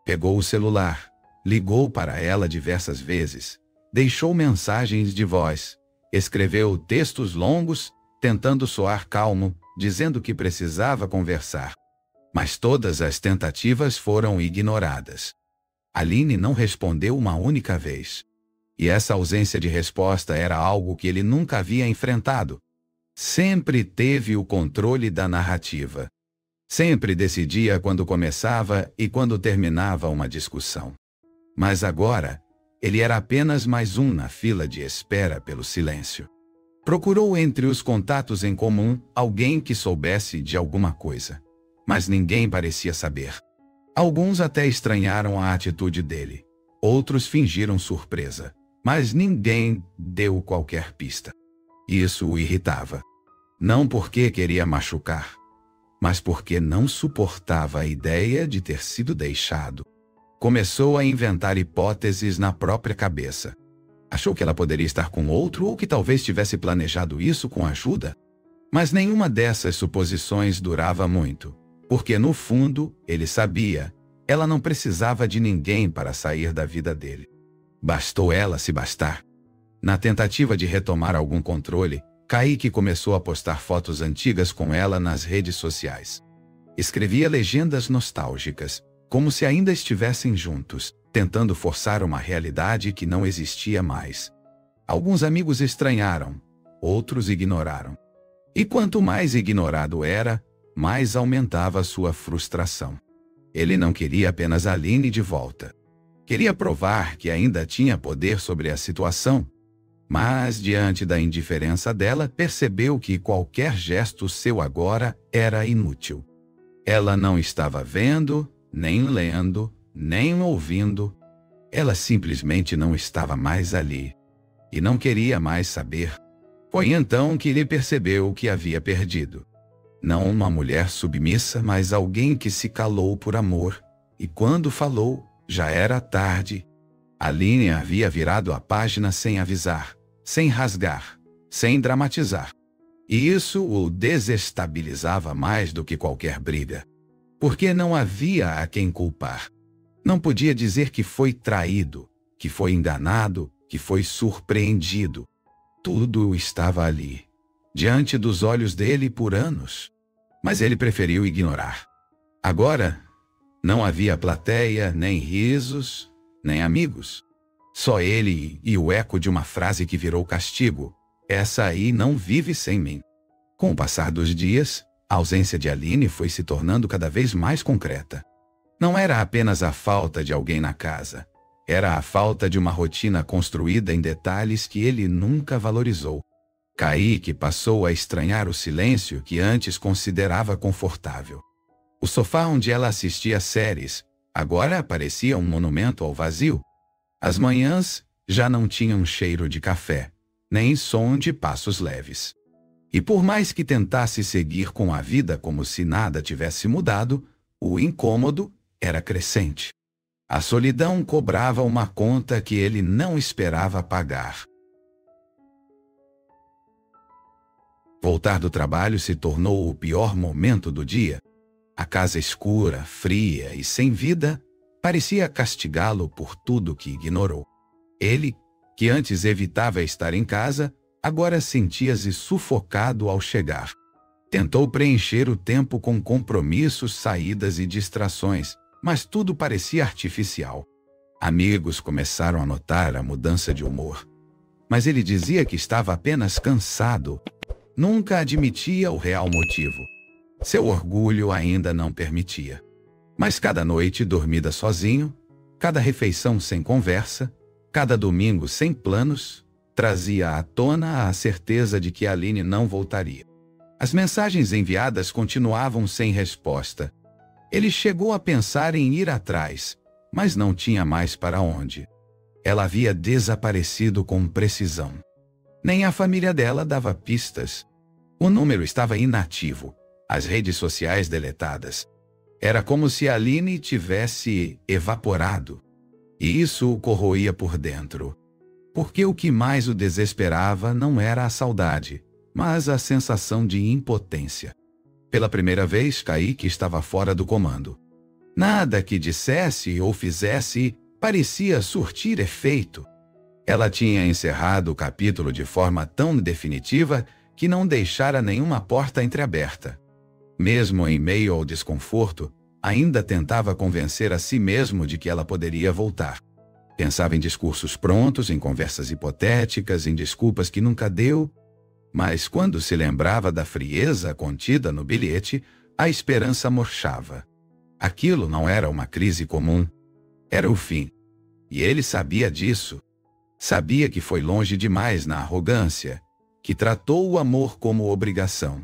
A: Pegou o celular, ligou para ela diversas vezes, deixou mensagens de voz, escreveu textos longos, tentando soar calmo, dizendo que precisava conversar. Mas todas as tentativas foram ignoradas. Aline não respondeu uma única vez. E essa ausência de resposta era algo que ele nunca havia enfrentado. Sempre teve o controle da narrativa. Sempre decidia quando começava e quando terminava uma discussão. Mas agora, ele era apenas mais um na fila de espera pelo silêncio. Procurou entre os contatos em comum alguém que soubesse de alguma coisa. Mas ninguém parecia saber. Alguns até estranharam a atitude dele. Outros fingiram surpresa. Mas ninguém deu qualquer pista. Isso o irritava. Não porque queria machucar, mas porque não suportava a ideia de ter sido deixado. Começou a inventar hipóteses na própria cabeça. Achou que ela poderia estar com outro ou que talvez tivesse planejado isso com ajuda. Mas nenhuma dessas suposições durava muito, porque no fundo ele sabia, ela não precisava de ninguém para sair da vida dele. Bastou ela se bastar. Na tentativa de retomar algum controle, Kaique começou a postar fotos antigas com ela nas redes sociais. Escrevia legendas nostálgicas, como se ainda estivessem juntos, tentando forçar uma realidade que não existia mais. Alguns amigos estranharam, outros ignoraram. E quanto mais ignorado era, mais aumentava sua frustração. Ele não queria apenas Aline de volta. Queria provar que ainda tinha poder sobre a situação. Mas, diante da indiferença dela, percebeu que qualquer gesto seu agora era inútil. Ela não estava vendo, nem lendo, nem ouvindo. Ela simplesmente não estava mais ali. E não queria mais saber. Foi então que ele percebeu que havia perdido. Não uma mulher submissa, mas alguém que se calou por amor. E quando falou, já era tarde. Aline havia virado a página sem avisar, sem rasgar, sem dramatizar. E isso o desestabilizava mais do que qualquer briga. Porque não havia a quem culpar. Não podia dizer que foi traído, que foi enganado, que foi surpreendido. Tudo estava ali, diante dos olhos dele por anos. Mas ele preferiu ignorar. Agora, não havia plateia, nem risos, nem amigos. Só ele e o eco de uma frase que virou castigo. Essa aí não vive sem mim. Com o passar dos dias, a ausência de Aline foi se tornando cada vez mais concreta. Não era apenas a falta de alguém na casa. Era a falta de uma rotina construída em detalhes que ele nunca valorizou. Kaique passou a estranhar o silêncio que antes considerava confortável. O sofá onde ela assistia séries agora parecia um monumento ao vazio. As manhãs já não tinham cheiro de café, nem som de passos leves. E por mais que tentasse seguir com a vida como se nada tivesse mudado, o incômodo era crescente. A solidão cobrava uma conta que ele não esperava pagar. Voltar do trabalho se tornou o pior momento do dia. A casa escura, fria e sem vida parecia castigá-lo por tudo que ignorou. Ele, que antes evitava estar em casa, agora sentia-se sufocado ao chegar. Tentou preencher o tempo com compromissos, saídas e distrações, mas tudo parecia artificial. Amigos começaram a notar a mudança de humor. Mas ele dizia que estava apenas cansado. Nunca admitia o real motivo. Seu orgulho ainda não permitia. Mas cada noite dormida sozinho, cada refeição sem conversa, cada domingo sem planos, trazia à tona a certeza de que Aline não voltaria. As mensagens enviadas continuavam sem resposta. Ele chegou a pensar em ir atrás, mas não tinha mais para onde. Ela havia desaparecido com precisão. Nem a família dela dava pistas. O número estava inativo, as redes sociais deletadas. Era como se Aline tivesse evaporado. E isso o corroía por dentro. Porque o que mais o desesperava não era a saudade, mas a sensação de impotência. Pela primeira vez, Kaique estava fora do comando. Nada que dissesse ou fizesse parecia surtir efeito. Ela tinha encerrado o capítulo de forma tão definitiva que não deixara nenhuma porta entreaberta. Mesmo em meio ao desconforto, ainda tentava convencer a si mesmo de que ela poderia voltar. Pensava em discursos prontos, em conversas hipotéticas, em desculpas que nunca deu. Mas quando se lembrava da frieza contida no bilhete, a esperança murchava. Aquilo não era uma crise comum. Era o fim. E ele sabia disso. Sabia que foi longe demais na arrogância, que tratou o amor como obrigação.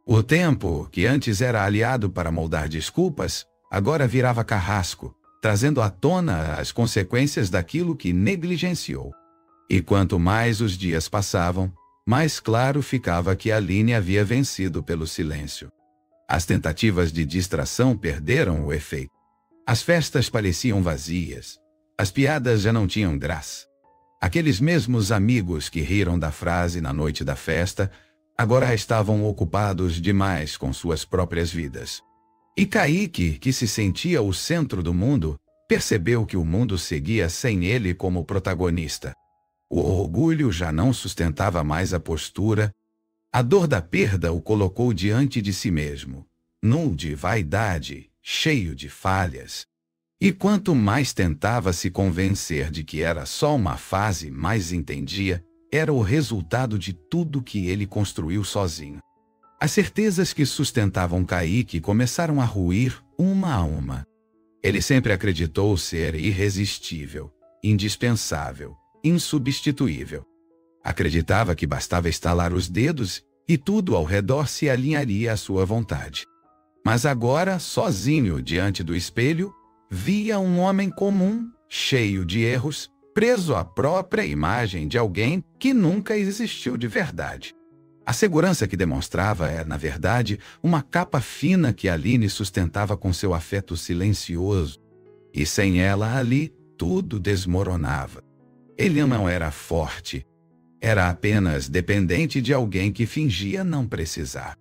A: O tempo, que antes era aliado para moldar desculpas, agora virava carrasco, trazendo à tona as consequências daquilo que negligenciou. E quanto mais os dias passavam, mais claro ficava que Aline havia vencido pelo silêncio. As tentativas de distração perderam o efeito. As festas pareciam vazias. As piadas já não tinham graça. Aqueles mesmos amigos que riram da frase na noite da festa, agora estavam ocupados demais com suas próprias vidas. E Kaique, que se sentia o centro do mundo, percebeu que o mundo seguia sem ele como protagonista. O orgulho já não sustentava mais a postura. A dor da perda o colocou diante de si mesmo, nu de vaidade, cheio de falhas. E quanto mais tentava se convencer de que era só uma fase, mais entendia, era o resultado de tudo que ele construiu sozinho. As certezas que sustentavam Kaique começaram a ruir uma a uma. Ele sempre acreditou ser irresistível, indispensável, insubstituível. Acreditava que bastava estalar os dedos e tudo ao redor se alinharia à sua vontade. Mas agora, sozinho diante do espelho, via um homem comum, cheio de erros, preso à própria imagem de alguém que nunca existiu de verdade. A segurança que demonstrava era, na verdade, uma capa fina que Aline sustentava com seu afeto silencioso. E sem ela ali, tudo desmoronava. Ele não era forte. Era apenas dependente de alguém que fingia não precisar.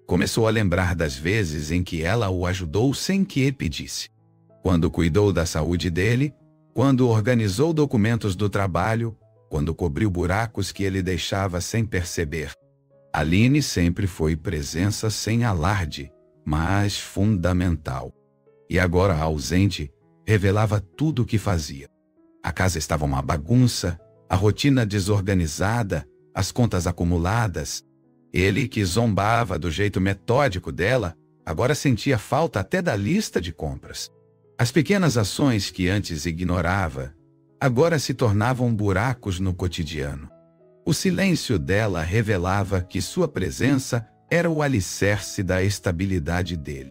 A: Começou a lembrar das vezes em que ela o ajudou sem que ele pedisse. Quando cuidou da saúde dele, quando organizou documentos do trabalho, quando cobriu buracos que ele deixava sem perceber. Aline sempre foi presença sem alarde, mas fundamental. E agora, ausente, revelava tudo o que fazia. A casa estava uma bagunça, a rotina desorganizada, as contas acumuladas. Ele, que zombava do jeito metódico dela, agora sentia falta até da lista de compras. As pequenas ações que antes ignorava, agora se tornavam buracos no cotidiano. O silêncio dela revelava que sua presença era o alicerce da estabilidade dele.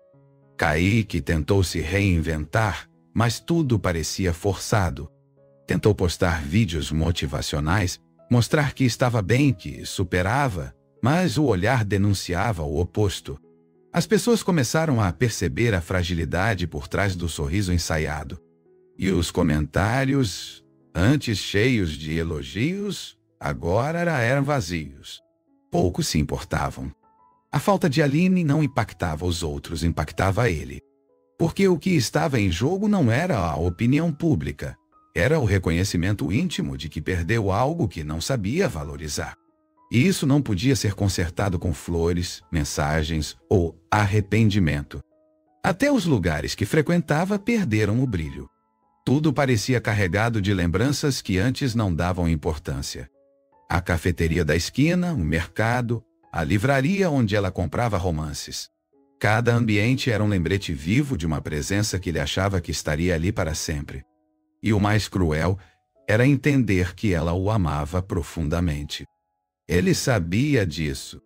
A: Kaique tentou se reinventar, mas tudo parecia forçado. Tentou postar vídeos motivacionais, mostrar que estava bem, que superava, mas o olhar denunciava o oposto. As pessoas começaram a perceber a fragilidade por trás do sorriso ensaiado. E os comentários, antes cheios de elogios, agora eram vazios. Poucos se importavam. A falta de Aline não impactava os outros, impactava ele. Porque o que estava em jogo não era a opinião pública, era o reconhecimento íntimo de que perdeu algo que não sabia valorizar. E isso não podia ser consertado com flores, mensagens ou arrependimento. Até os lugares que frequentava perderam o brilho. Tudo parecia carregado de lembranças que antes não davam importância. A cafeteria da esquina, o mercado, a livraria onde ela comprava romances. Cada ambiente era um lembrete vivo de uma presença que ele achava que estaria ali para sempre. E o mais cruel era entender que ela o amava profundamente. Ele sabia disso.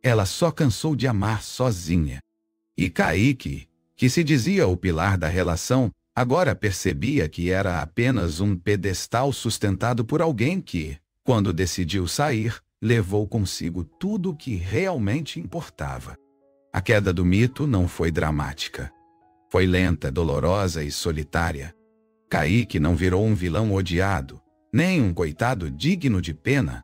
A: Ela só cansou de amar sozinha. E Kaique, que se dizia o pilar da relação, agora percebia que era apenas um pedestal sustentado por alguém que, quando decidiu sair, levou consigo tudo o que realmente importava. A queda do mito não foi dramática. Foi lenta, dolorosa e solitária. Kaique não virou um vilão odiado, nem um coitado digno de pena.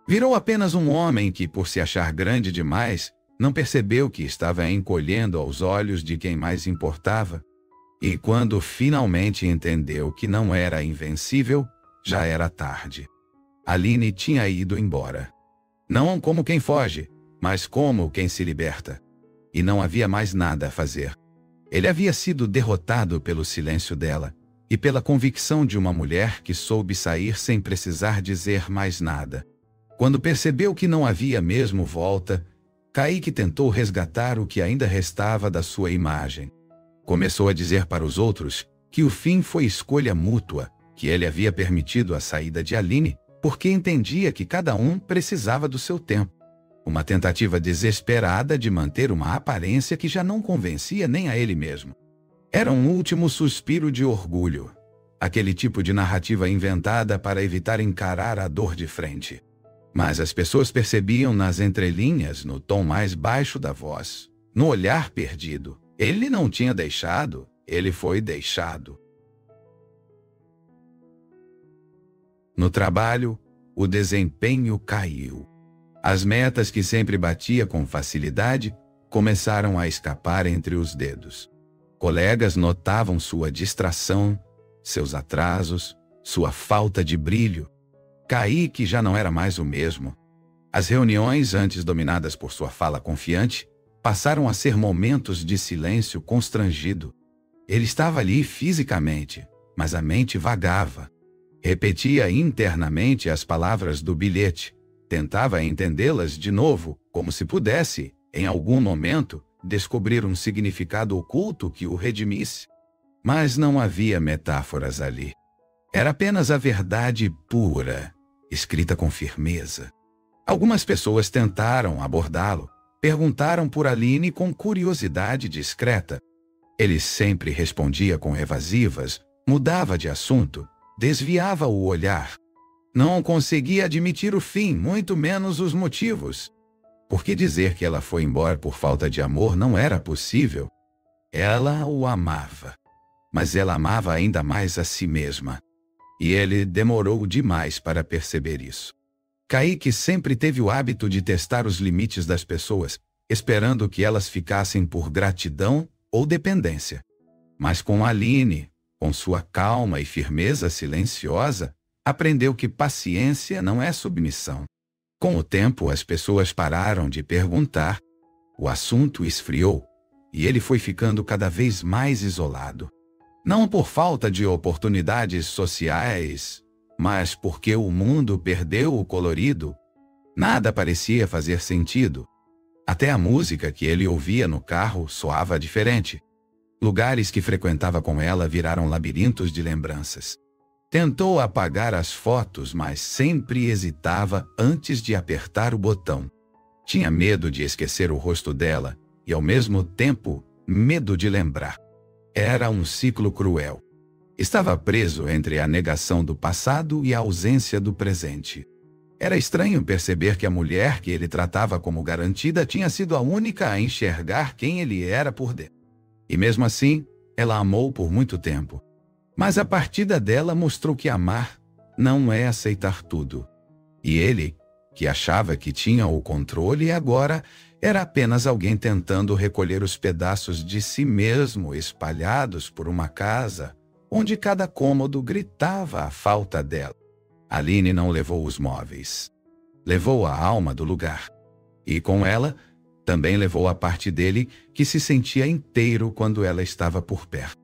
A: Virou apenas um homem que, por se achar grande demais, não percebeu que estava encolhendo aos olhos de quem mais importava. E quando finalmente entendeu que não era invencível, já era tarde. Aline tinha ido embora. Não como quem foge, mas como quem se liberta. E não havia mais nada a fazer. Ele havia sido derrotado pelo silêncio dela e pela convicção de uma mulher que soube sair sem precisar dizer mais nada. Quando percebeu que não havia mesmo volta, Kaique tentou resgatar o que ainda restava da sua imagem. Começou a dizer para os outros que o fim foi escolha mútua, que ele havia permitido a saída de Aline porque entendia que cada um precisava do seu tempo. Uma tentativa desesperada de manter uma aparência que já não convencia nem a ele mesmo. Era um último suspiro de orgulho, aquele tipo de narrativa inventada para evitar encarar a dor de frente. Mas as pessoas percebiam nas entrelinhas, no tom mais baixo da voz, no olhar perdido. Ele não tinha deixado, ele foi deixado. No trabalho, o desempenho caiu. As metas que sempre batia com facilidade começaram a escapar entre os dedos. Colegas notavam sua distração, seus atrasos, sua falta de brilho. Kaique já não era mais o mesmo. As reuniões, antes dominadas por sua fala confiante, passaram a ser momentos de silêncio constrangido. Ele estava ali fisicamente, mas a mente vagava. Repetia internamente as palavras do bilhete. Tentava entendê-las de novo, como se pudesse, em algum momento, descobrir um significado oculto que o redimisse. Mas não havia metáforas ali. Era apenas a verdade pura, escrita com firmeza. Algumas pessoas tentaram abordá-lo, perguntaram por Aline com curiosidade discreta. Ele sempre respondia com evasivas, mudava de assunto, desviava o olhar. Não conseguia admitir o fim, muito menos os motivos. Porque dizer que ela foi embora por falta de amor não era possível. Ela o amava, mas ela amava ainda mais a si mesma. E ele demorou demais para perceber isso. Kaique sempre teve o hábito de testar os limites das pessoas, esperando que elas ficassem por gratidão ou dependência. Mas com Aline, com sua calma e firmeza silenciosa, aprendeu que paciência não é submissão. Com o tempo, as pessoas pararam de perguntar. O assunto esfriou e ele foi ficando cada vez mais isolado. Não por falta de oportunidades sociais, mas porque o mundo perdeu o colorido. Nada parecia fazer sentido. Até a música que ele ouvia no carro soava diferente. Lugares que frequentava com ela viraram labirintos de lembranças. Tentou apagar as fotos, mas sempre hesitava antes de apertar o botão. Tinha medo de esquecer o rosto dela e, ao mesmo tempo, medo de lembrar. Era um ciclo cruel. Estava preso entre a negação do passado e a ausência do presente. Era estranho perceber que a mulher que ele tratava como garantida tinha sido a única a enxergar quem ele era por dentro. E mesmo assim, ela amou por muito tempo. Mas a partida dela mostrou que amar não é aceitar tudo. E ele, que achava que tinha o controle, agora era apenas alguém tentando recolher os pedaços de si mesmo espalhados por uma casa, onde cada cômodo gritava a falta dela. Aline não levou os móveis. Levou a alma do lugar. E com ela, também levou a parte dele que se sentia inteiro quando ela estava por perto.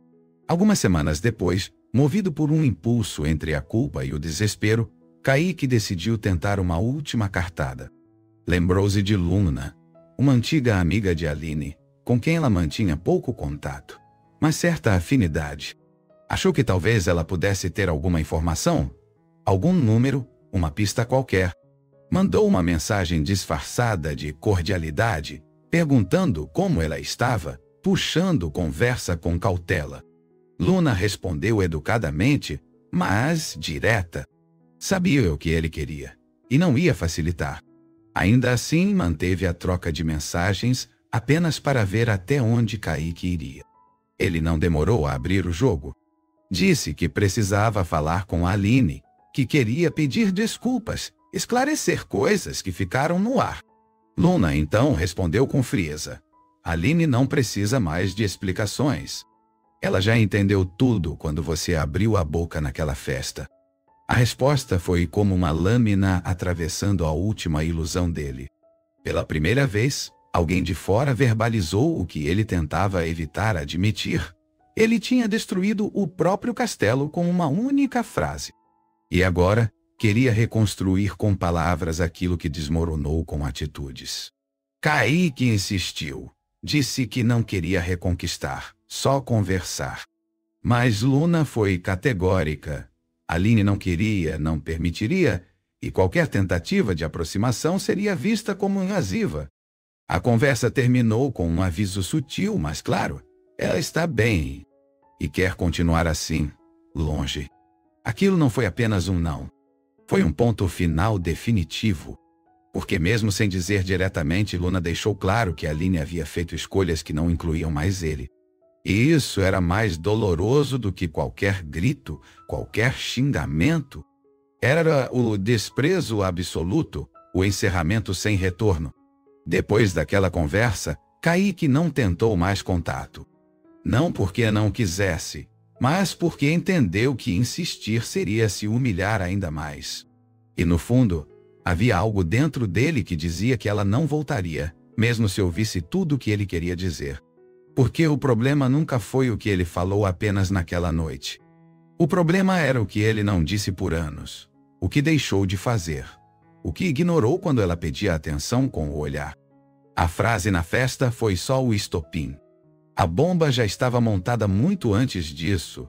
A: Algumas semanas depois, movido por um impulso entre a culpa e o desespero, Kaique decidiu tentar uma última cartada. Lembrou-se de Luna, uma antiga amiga de Aline, com quem ela mantinha pouco contato, mas certa afinidade. Achou que talvez ela pudesse ter alguma informação, algum número, uma pista qualquer. Mandou uma mensagem disfarçada de cordialidade, perguntando como ela estava, puxando conversa com cautela. Luna respondeu educadamente, mas direta. Sabia o que ele queria, e não ia facilitar. Ainda assim, manteve a troca de mensagens apenas para ver até onde Kaique iria. Ele não demorou a abrir o jogo. Disse que precisava falar com Aline, que queria pedir desculpas, esclarecer coisas que ficaram no ar. Luna então respondeu com frieza. Aline não precisa mais de explicações. Ela já entendeu tudo quando você abriu a boca naquela festa. A resposta foi como uma lâmina atravessando a última ilusão dele. Pela primeira vez, alguém de fora verbalizou o que ele tentava evitar admitir. Ele tinha destruído o próprio castelo com uma única frase. E agora, queria reconstruir com palavras aquilo que desmoronou com atitudes. Kaique insistiu. Disse que não queria reconquistar, só conversar. Mas Luna foi categórica. Aline não queria, não permitiria, e qualquer tentativa de aproximação seria vista como invasiva. A conversa terminou com um aviso sutil, mas claro. Ela está bem e quer continuar assim, longe. Aquilo não foi apenas um não. Foi um ponto final definitivo. Porque mesmo sem dizer diretamente, Luna deixou claro que Aline havia feito escolhas que não incluíam mais ele. E isso era mais doloroso do que qualquer grito, qualquer xingamento. Era o desprezo absoluto, o encerramento sem retorno. Depois daquela conversa, Kaique não tentou mais contato. Não porque não quisesse, mas porque entendeu que insistir seria se humilhar ainda mais. E no fundo, havia algo dentro dele que dizia que ela não voltaria, mesmo se ouvisse tudo o que ele queria dizer. Porque o problema nunca foi o que ele falou apenas naquela noite. O problema era o que ele não disse por anos, o que deixou de fazer, o que ignorou quando ela pedia atenção com o olhar. A frase na festa foi só o estopim. A bomba já estava montada muito antes disso.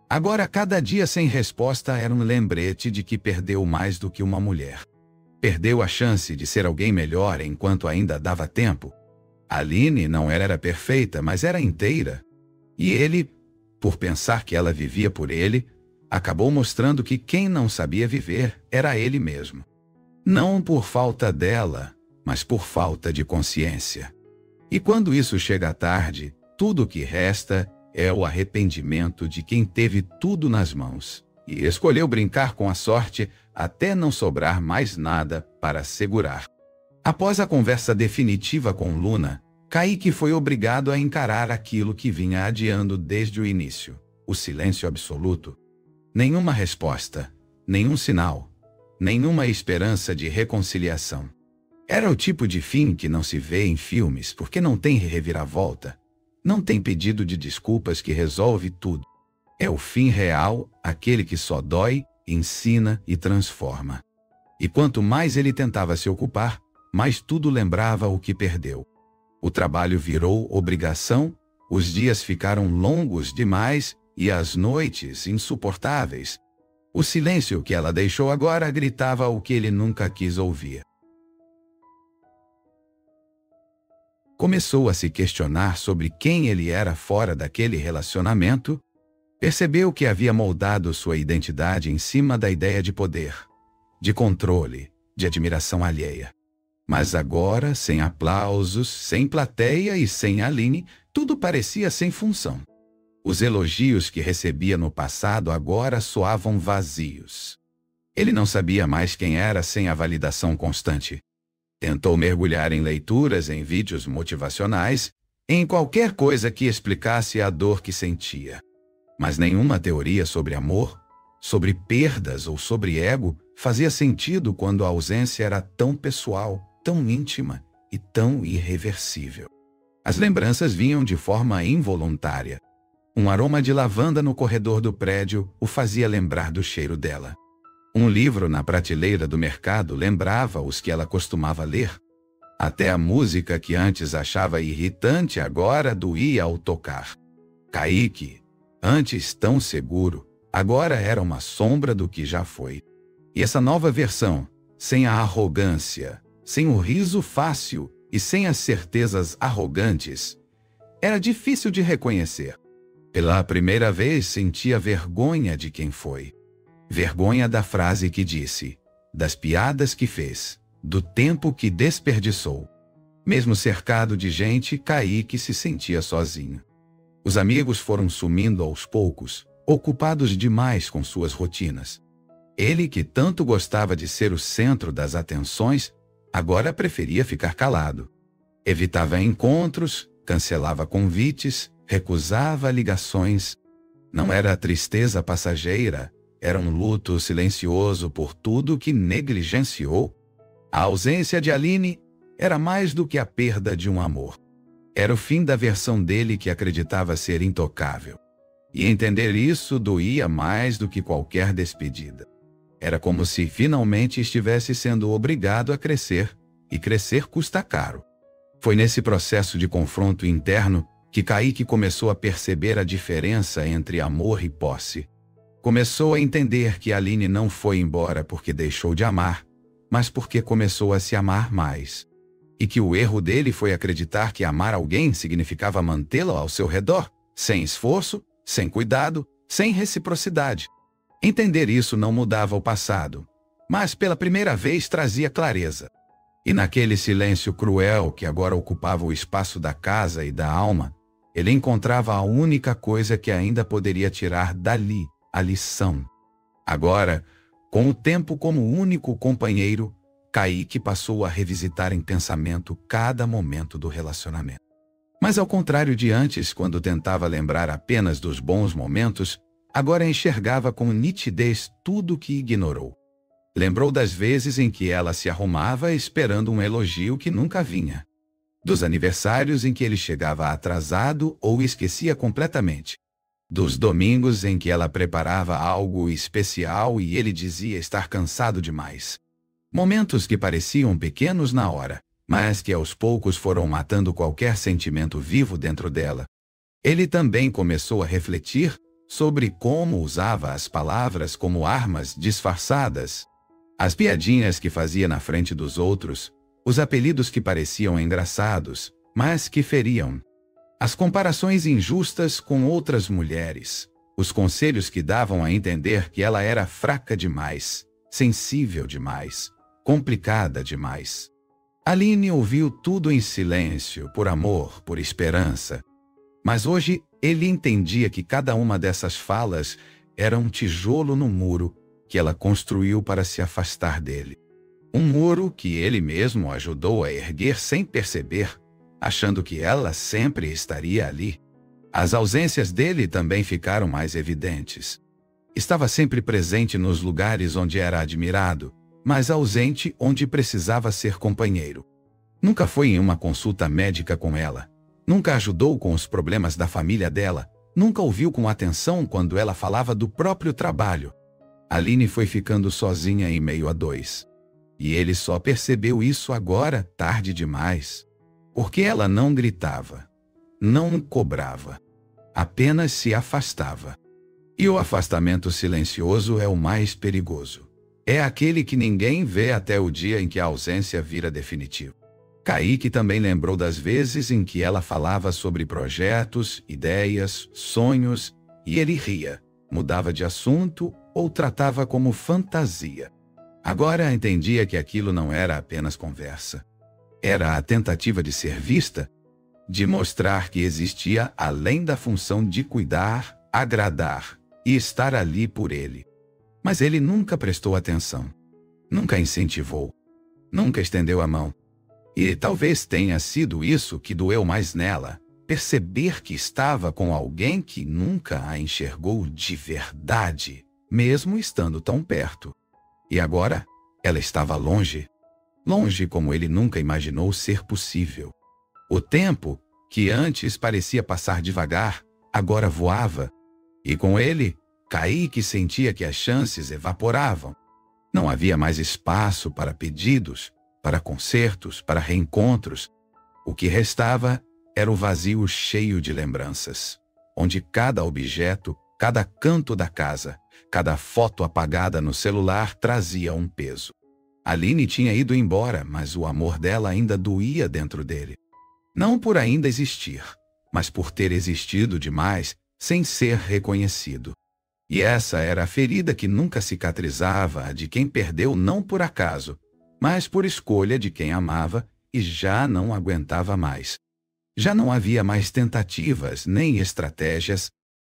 A: Agora, cada dia sem resposta era um lembrete de que perdeu mais do que uma mulher. Perdeu a chance de ser alguém melhor enquanto ainda dava tempo. Aline não era perfeita, mas era inteira. E ele, por pensar que ela vivia por ele, acabou mostrando que quem não sabia viver era ele mesmo. Não por falta dela, mas por falta de consciência. E quando isso chega tarde, tudo o que resta é o arrependimento de quem teve tudo nas mãos e escolheu brincar com a sorte até não sobrar mais nada para segurar. Após a conversa definitiva com Luna, Kaique foi obrigado a encarar aquilo que vinha adiando desde o início: o silêncio absoluto. Nenhuma resposta, nenhum sinal, nenhuma esperança de reconciliação. Era o tipo de fim que não se vê em filmes porque não tem reviravolta, não tem pedido de desculpas que resolve tudo. É o fim real, aquele que só dói, ensina e transforma. E quanto mais ele tentava se ocupar, mais tudo lembrava o que perdeu. O trabalho virou obrigação, os dias ficaram longos demais e as noites insuportáveis. O silêncio que ela deixou agora gritava o que ele nunca quis ouvir. Começou a se questionar sobre quem ele era fora daquele relacionamento. Percebeu que havia moldado sua identidade em cima da ideia de poder, de controle, de admiração alheia. Mas agora, sem aplausos, sem plateia e sem Aline, tudo parecia sem função. Os elogios que recebia no passado agora soavam vazios. Ele não sabia mais quem era sem a validação constante. Tentou mergulhar em leituras, em vídeos motivacionais, em qualquer coisa que explicasse a dor que sentia. Mas nenhuma teoria sobre amor, sobre perdas ou sobre ego fazia sentido quando a ausência era tão pessoal, tão íntima e tão irreversível. As lembranças vinham de forma involuntária. Um aroma de lavanda no corredor do prédio o fazia lembrar do cheiro dela. Um livro na prateleira do mercado lembrava os que ela costumava ler. Até a música que antes achava irritante agora doía ao tocar. Kaique, antes tão seguro, agora era uma sombra do que já foi. E essa nova versão, sem a arrogância, sem o riso fácil e sem as certezas arrogantes, era difícil de reconhecer. Pela primeira vez sentia vergonha de quem foi. Vergonha da frase que disse, das piadas que fez, do tempo que desperdiçou. Mesmo cercado de gente, Kaique se sentia sozinho. Os amigos foram sumindo aos poucos, ocupados demais com suas rotinas. Ele, que tanto gostava de ser o centro das atenções, agora preferia ficar calado. Evitava encontros, cancelava convites, recusava ligações. Não era tristeza passageira, era um luto silencioso por tudo que negligenciou. A ausência de Aline era mais do que a perda de um amor. Era o fim da versão dele que acreditava ser intocável. E entender isso doía mais do que qualquer despedida. Era como se finalmente estivesse sendo obrigado a crescer, e crescer custa caro. Foi nesse processo de confronto interno que Kaique começou a perceber a diferença entre amor e posse. Começou a entender que Aline não foi embora porque deixou de amar, mas porque começou a se amar mais. E que o erro dele foi acreditar que amar alguém significava mantê-la ao seu redor, sem esforço, sem cuidado, sem reciprocidade. Entender isso não mudava o passado, mas pela primeira vez trazia clareza. E naquele silêncio cruel que agora ocupava o espaço da casa e da alma, ele encontrava a única coisa que ainda poderia tirar dali a lição. Agora, com o tempo como único companheiro, Kaique passou a revisitar em pensamento cada momento do relacionamento. Mas ao contrário de antes, quando tentava lembrar apenas dos bons momentos, agora enxergava com nitidez tudo que ignorou. Lembrou das vezes em que ela se arrumava esperando um elogio que nunca vinha. Dos aniversários em que ele chegava atrasado ou esquecia completamente. Dos domingos em que ela preparava algo especial e ele dizia estar cansado demais. Momentos que pareciam pequenos na hora, mas que aos poucos foram matando qualquer sentimento vivo dentro dela. Ele também começou a refletir sobre como usava as palavras como armas disfarçadas. As piadinhas que fazia na frente dos outros, os apelidos que pareciam engraçados, mas que feriam. As comparações injustas com outras mulheres, os conselhos que davam a entender que ela era fraca demais, sensível demais, complicada demais. Aline ouviu tudo em silêncio, por amor, por esperança. Mas hoje ele entendia que cada uma dessas falas era um tijolo no muro que ela construiu para se afastar dele. Um muro que ele mesmo ajudou a erguer sem perceber, achando que ela sempre estaria ali. As ausências dele também ficaram mais evidentes. Estava sempre presente nos lugares onde era admirado, mas ausente onde precisava ser companheiro. Nunca foi em uma consulta médica com ela. Nunca ajudou com os problemas da família dela. Nunca ouviu com atenção quando ela falava do próprio trabalho. Aline foi ficando sozinha em meio a dois. E ele só percebeu isso agora, tarde demais. Porque ela não gritava, não cobrava, apenas se afastava. E o afastamento silencioso é o mais perigoso. É aquele que ninguém vê até o dia em que a ausência vira definitiva. Kaique também lembrou das vezes em que ela falava sobre projetos, ideias, sonhos, e ele ria, mudava de assunto ou tratava como fantasia. Agora entendia que aquilo não era apenas conversa. Era a tentativa de ser vista, de mostrar que existia além da função de cuidar, agradar e estar ali por ele. Mas ele nunca prestou atenção, nunca incentivou, nunca estendeu a mão. E talvez tenha sido isso que doeu mais nela, perceber que estava com alguém que nunca a enxergou de verdade, mesmo estando tão perto. E agora, ela estava longe. Longe como ele nunca imaginou ser possível. O tempo, que antes parecia passar devagar, agora voava. E com ele, Kaique sentia que as chances evaporavam. Não havia mais espaço para pedidos, para concertos, para reencontros. O que restava era o vazio cheio de lembranças, onde cada objeto, cada canto da casa, cada foto apagada no celular trazia um peso. Aline tinha ido embora, mas o amor dela ainda doía dentro dele. Não por ainda existir, mas por ter existido demais sem ser reconhecido. E essa era a ferida que nunca cicatrizava, a de quem perdeu não por acaso, mas por escolha de quem amava e já não aguentava mais. Já não havia mais tentativas nem estratégias.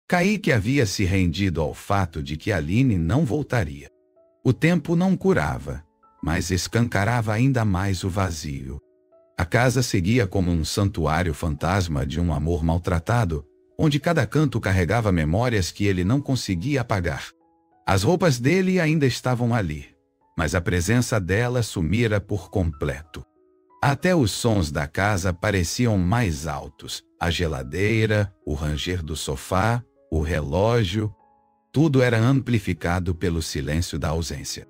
A: Kaique havia se rendido ao fato de que Aline não voltaria. O tempo não curava, mas escancarava ainda mais o vazio. A casa seguia como um santuário fantasma de um amor maltratado, onde cada canto carregava memórias que ele não conseguia apagar. As roupas dele ainda estavam ali, mas a presença dela sumira por completo. Até os sons da casa pareciam mais altos. A geladeira, o ranger do sofá, o relógio, tudo era amplificado pelo silêncio da ausência.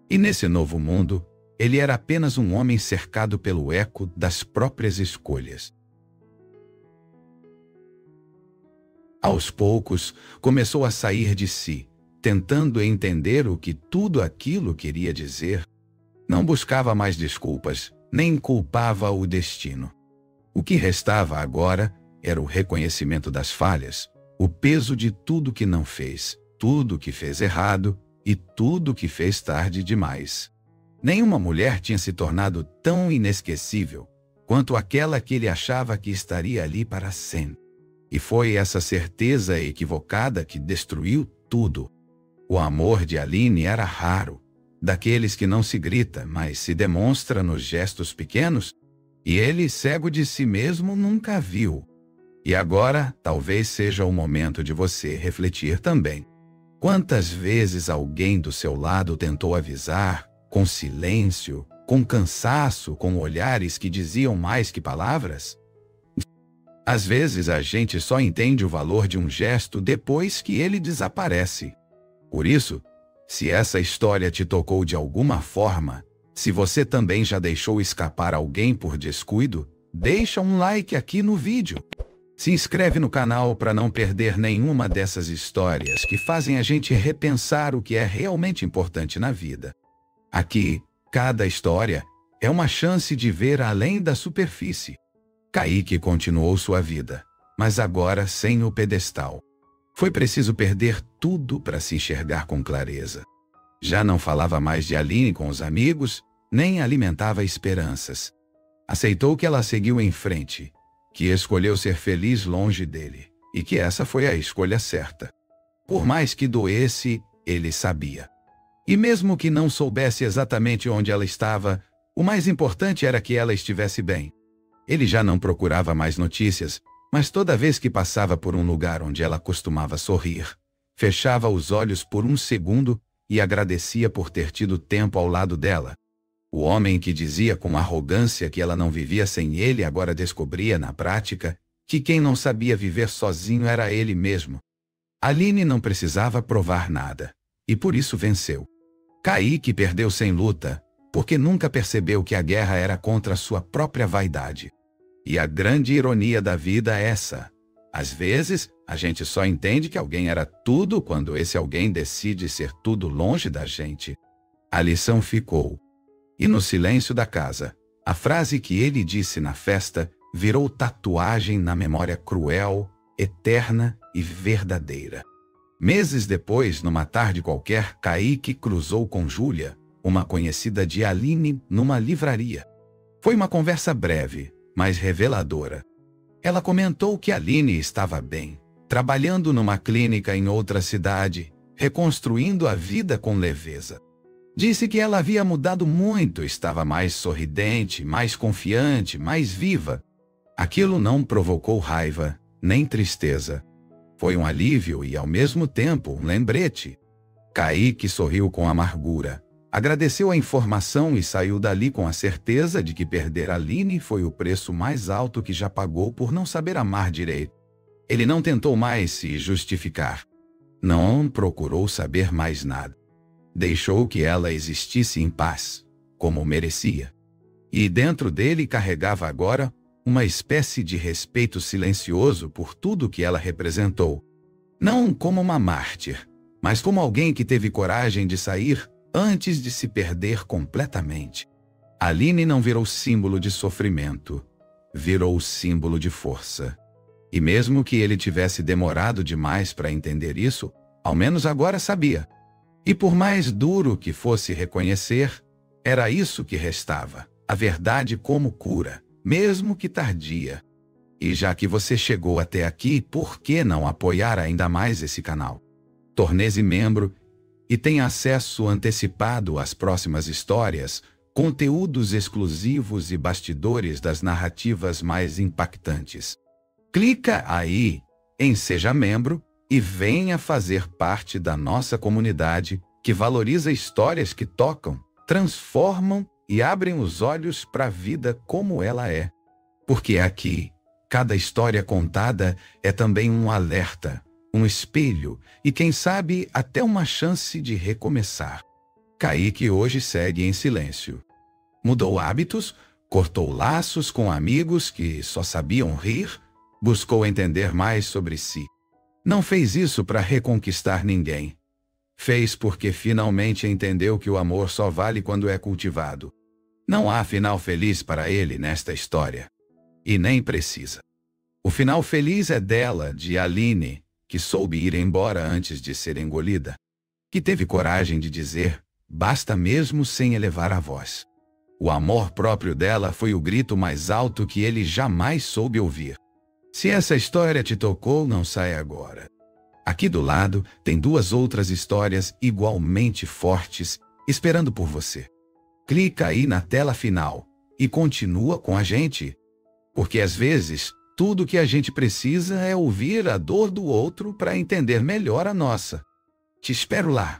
A: E nesse novo mundo, ele era apenas um homem cercado pelo eco das próprias escolhas. Aos poucos, começou a sair de si, tentando entender o que tudo aquilo queria dizer. Não buscava mais desculpas, nem culpava o destino. O que restava agora era o reconhecimento das falhas, o peso de tudo que não fez, tudo que fez errado e tudo que fez tarde demais. Nenhuma mulher tinha se tornado tão inesquecível quanto aquela que ele achava que estaria ali para sempre. E foi essa certeza equivocada que destruiu tudo. O amor de Aline era raro, daqueles que não se grita, mas se demonstra nos gestos pequenos, e ele, cego de si mesmo, nunca viu. E agora, talvez seja o momento de você refletir também. Quantas vezes alguém do seu lado tentou avisar, com silêncio, com cansaço, com olhares que diziam mais que palavras? Às vezes a gente só entende o valor de um gesto depois que ele desaparece. Por isso, se essa história te tocou de alguma forma, se você também já deixou escapar alguém por descuido, deixa um like aqui no vídeo. Se inscreve no canal para não perder nenhuma dessas histórias que fazem a gente repensar o que é realmente importante na vida. Aqui, cada história é uma chance de ver além da superfície. Kaique continuou sua vida, mas agora sem o pedestal. Foi preciso perder tudo para se enxergar com clareza. Já não falava mais de Aline com os amigos, nem alimentava esperanças. Aceitou que ela seguiu em frente, que escolheu ser feliz longe dele, e que essa foi a escolha certa. Por mais que doesse, ele sabia. E mesmo que não soubesse exatamente onde ela estava, o mais importante era que ela estivesse bem. Ele já não procurava mais notícias, mas toda vez que passava por um lugar onde ela costumava sorrir, fechava os olhos por um segundo e agradecia por ter tido tempo ao lado dela. O homem que dizia com arrogância que ela não vivia sem ele agora descobria na prática que quem não sabia viver sozinho era ele mesmo. Aline não precisava provar nada, e por isso venceu. Kaique perdeu sem luta, porque nunca percebeu que a guerra era contra sua própria vaidade. E a grande ironia da vida é essa. Às vezes, a gente só entende que alguém era tudo quando esse alguém decide ser tudo longe da gente. A lição ficou. E no silêncio da casa, a frase que ele disse na festa virou tatuagem na memória cruel, eterna e verdadeira. Meses depois, numa tarde qualquer, Kaique cruzou com Júlia, uma conhecida de Aline, numa livraria. Foi uma conversa breve, mas reveladora. Ela comentou que Aline estava bem, trabalhando numa clínica em outra cidade, reconstruindo a vida com leveza. Disse que ela havia mudado muito, estava mais sorridente, mais confiante, mais viva. Aquilo não provocou raiva, nem tristeza. Foi um alívio e, ao mesmo tempo, um lembrete. Kaique sorriu com amargura. Agradeceu a informação e saiu dali com a certeza de que perder Aline foi o preço mais alto que já pagou por não saber amar direito. Ele não tentou mais se justificar. Não procurou saber mais nada. Deixou que ela existisse em paz, como merecia. E dentro dele carregava agora uma espécie de respeito silencioso por tudo que ela representou. Não como uma mártir, mas como alguém que teve coragem de sair antes de se perder completamente. Aline não virou símbolo de sofrimento, virou símbolo de força. E mesmo que ele tivesse demorado demais para entender isso, ao menos agora sabia. E por mais duro que fosse reconhecer, era isso que restava, a verdade como cura, mesmo que tardia. E já que você chegou até aqui, por que não apoiar ainda mais esse canal? Torne-se membro e tenha acesso antecipado às próximas histórias, conteúdos exclusivos e bastidores das narrativas mais impactantes. Clica aí em Seja Membro e venha fazer parte da nossa comunidade que valoriza histórias que tocam, transformam e abrem os olhos para a vida como ela é. Porque aqui, cada história contada é também um alerta, um espelho e, quem sabe, até uma chance de recomeçar. Kaique hoje segue em silêncio. Mudou hábitos, cortou laços com amigos que só sabiam rir, buscou entender mais sobre si. Não fez isso para reconquistar ninguém. Fez porque finalmente entendeu que o amor só vale quando é cultivado. Não há final feliz para ele nesta história. E nem precisa. O final feliz é dela, de Aline, que soube ir embora antes de ser engolida. Que teve coragem de dizer, basta mesmo sem elevar a voz. O amor próprio dela foi o grito mais alto que ele jamais soube ouvir. Se essa história te tocou, não saia agora. Aqui do lado tem 2 outras histórias igualmente fortes esperando por você. Clica aí na tela final e continua com a gente, porque às vezes tudo que a gente precisa é ouvir a dor do outro para entender melhor a nossa. Te espero lá.